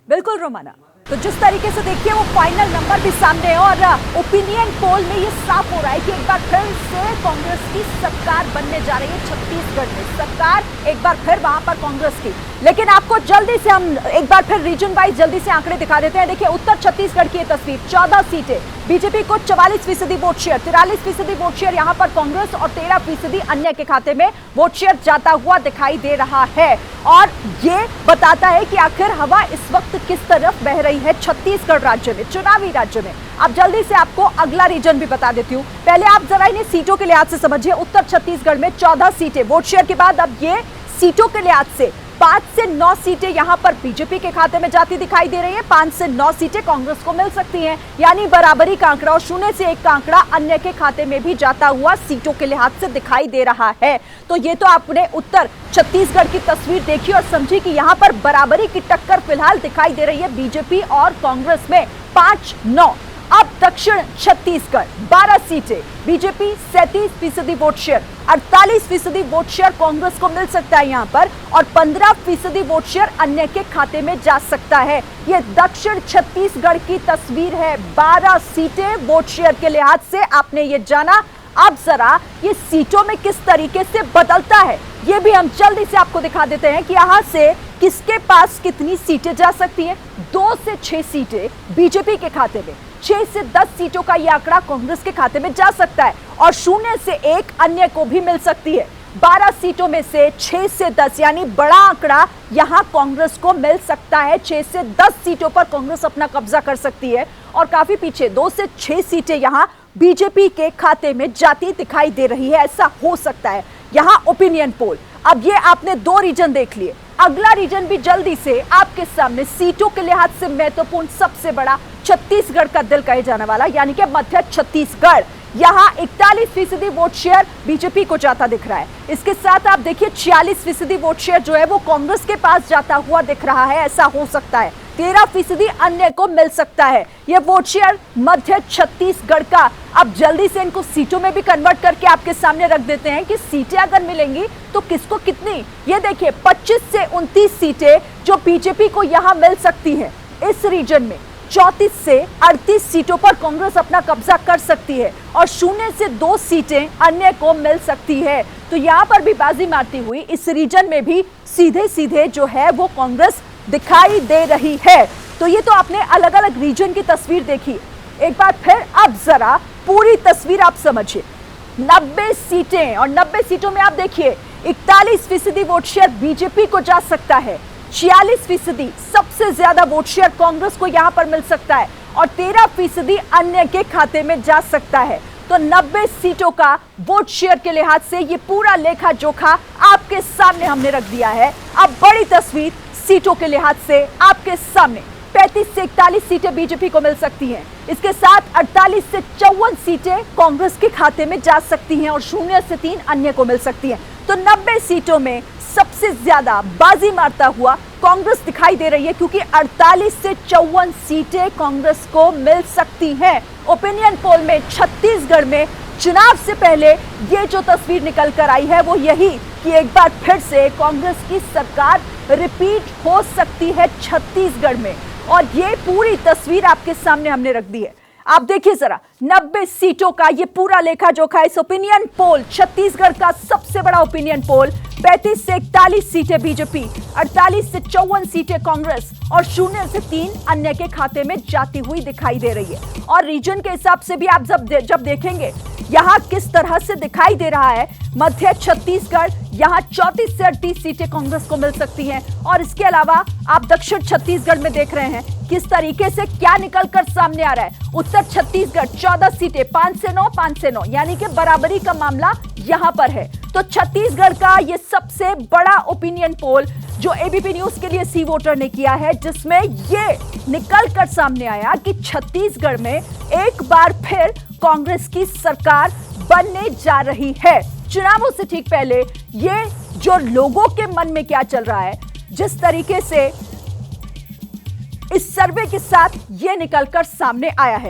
बिल्कुल रोमाना, तो जिस तरीके से देखिए वो फाइनल नंबर भी सामने है और ओपिनियन पोल में ये साफ हो रहा है कि एक बार फिर से कांग्रेस की सरकार बनने जा रही है छत्तीसगढ़ में। सरकार एक बार फिर वहां पर कांग्रेस की। लेकिन आपको जल्दी से हम एक बार फिर रीजन वाइज जल्दी से आंकड़े दिखा देते हैं। देखिए उत्तर छत्तीसगढ़ की ये तस्वीर, 14 सीटें, बीजेपी को 44% वोट शेयर, 43% वोट शेयर यहां पर कांग्रेस और 13% अन्य के खाते में वोट शेयर जाता हुआ दिखाई दे रहा है। और ये बताता है कि आखिर हवा इस वक्त किस तरफ बह रही है छत्तीसगढ़ राज्य में, चुनावी राज्य में। अब जल्दी से आपको अगला रीजन भी बता देती हूँ। पहले आप जरा इन्हें सीटों के लिहाज से समझिए। उत्तर छत्तीसगढ़ में 14 सीटें वोट शेयर के बाद, अब ये सीटों के लिहाज से 5 से 9 सीटें यहां पर बीजेपी के खाते में जाती दिखाई दे रही है, 5 से 9 सीटें कांग्रेस को मिल सकती हैं, यानी बराबरी का आंकड़ा और 0 से 1 का आंकड़ा अन्य के खाते में भी जाता हुआ सीटों के लिहाज से दिखाई दे रहा है। तो ये तो आपने उत्तर छत्तीसगढ़ की तस्वीर देखी और समझी कि यहां पर बराबरी की टक्कर फिलहाल दिखाई दे रही है बीजेपी और कांग्रेस में 5-9। अब दक्षिण छत्तीसगढ़ 12 सीटें, BJP 37% vote share, 48% vote share Congress को मिल सकता है यहां पर और 15% वोट शेयर अन्य के खाते में जा सकता है। ये दक्षिण छत्तीसगढ़ की तस्वीर है। 12 सीटें वोट शेयर के लिहाज से आपने ये जाना। अब जरा ये सीटों में किस तरीके से बदलता है ये भी हम जल्दी से आपको दिखा देते हैं कि यहां से किसके पास कितनी सीटें जा सकती हैं। 2 से 6 सीटें बीजेपी के खाते में, 6 से 10 सीटों का यह आंकड़ा कांग्रेस के खाते में जा सकता है और 0 से 1 अन्य को भी मिल सकती है। 12 सीटों में से 6 से 10 यानी बड़ा आंकड़ा यहां कांग्रेस को मिल सकता है। 6 से 10 सीटों पर कांग्रेस अपना कब्जा कर सकती है और काफी पीछे 2 से 6 सीटें यहां बीजेपी के खाते में जाती दिखाई दे रही है। ऐसा हो सकता है यहां ओपिनियन पोल। अब ये आपने 2 रीजन देख लिए, अगला रीजन भी जल्दी से आपके सामने, सीटों के लिहाज से महत्वपूर्ण, सबसे बड़ा छत्तीसगढ़ का दिल कहे जाने वाला यानी कि मध्य छत्तीसगढ़। यहां 41% वोट शेयर बीजेपी को जाता दिख रहा है। इसके साथ आप देखिए 46% वोट शेयर जो है वो कांग्रेस के पास जाता हुआ दिख रहा है। ऐसा हो सकता है 13% अन्य को मिल सकता है। ये वोट शेयर मध्य छत्तीसगढ़ का। अब जल्दी से इनको सीटों में भी कन्वर्ट करके आपके सामने रख देते हैं कि सीटें अगर मिलेंगी तो किसको कितनी। ये देखिए 25 से 29 सीटें जो बीजेपी को यहां मिल सकती हैं इस रीजन में। 34 से 38 सीटों पर कांग्रेस अपना कब्जा कर सकती है और 0 से 2 सीटें अन्य को मिल सकती है। तो यहां पर भी बाजी मारती हुई इस रीजन में भी सीधे सीधे जो है वो कांग्रेस दिखाई दे रही है। तो ये तो आपने अलग अलग रीजन की तस्वीर देखी। एक बार फिर अब जरा पूरी तस्वीर आप समझिए। 90 सीटें और 90 सीटों में आप देखिए 41% वोट शेयर बीजेपी को जा सकता है, 46% सबसे ज्यादा वोट शेयर कांग्रेस को यहां पर मिल सकता है और 13% अन्य के खाते में जा सकता है। तो 90 सीटों का वोट शेयर के लिहाज से ये पूरा लेखा जोखा आपके सामने हमने रख दिया है। अब बड़ी तस्वीर सीटों के लिहाज से आपके सामने 35 से 41 सीटें बीजेपी को मिल सकती हैं। इसके साथ 48 से 54 सीटें कांग्रेस के खाते में जा सकती हैं और 0 से 3 अन्य को मिल सकती हैं। तो 90 सीटों में सबसे ज्यादा बाजी मारता हुआ कांग्रेस दिखाई दे रही है, क्योंकि 48 से 54 सीटें कांग्रेस को मिल सकती हैं। ओपिनियन पोल में छत्तीसगढ़ में चुनाव से पहले ये जो तस्वीर निकल कर आई है वो यही कि एक बार फिर से कांग्रेस की सरकार रिपीट हो सकती है छत्तीसगढ़ में, और ये पूरी तस्वीर आपके सामने हमने रख दी है। आप देखिए जरा 90 सीटों का ये पूरा लेखा जोखा इस ओपिनियन पोल, छत्तीसगढ़ का सबसे बड़ा ओपिनियन पोल। 35 से 41 सीटें बीजेपी, 48 से 54 सीटें कांग्रेस और 0 से 3 अन्य के खाते में जाती हुई दिखाई दे रही है। और रीजन के हिसाब से भी आप जब देखेंगे यहाँ किस तरह से दिखाई दे रहा है, मध्य छत्तीसगढ़ यहाँ 34 से 38 सीटें कांग्रेस को मिल सकती हैं। और इसके अलावा आप दक्षिण छत्तीसगढ़ में देख रहे हैं किस तरीके से क्या निकलकर सामने आ रहा है। उत्तर छत्तीसगढ़ 14 सीटें, 5 से 9 यानी कि बराबरी का मामला यहाँ पर है। तो छत्तीसगढ़ का ये सबसे बड़ा ओपिनियन पोल जो एबीपी न्यूज के लिए सी वोटर ने किया है, जिसमें ये निकलकर सामने आया कि छत्तीसगढ़ में एक बार फिर कांग्रेस की सरकार बनने जा रही है। चुनावों से ठीक पहले ये जो लोगों के मन में क्या चल रहा है, जिस तरीके से इस सर्वे के साथ ये निकलकर सामने आया है।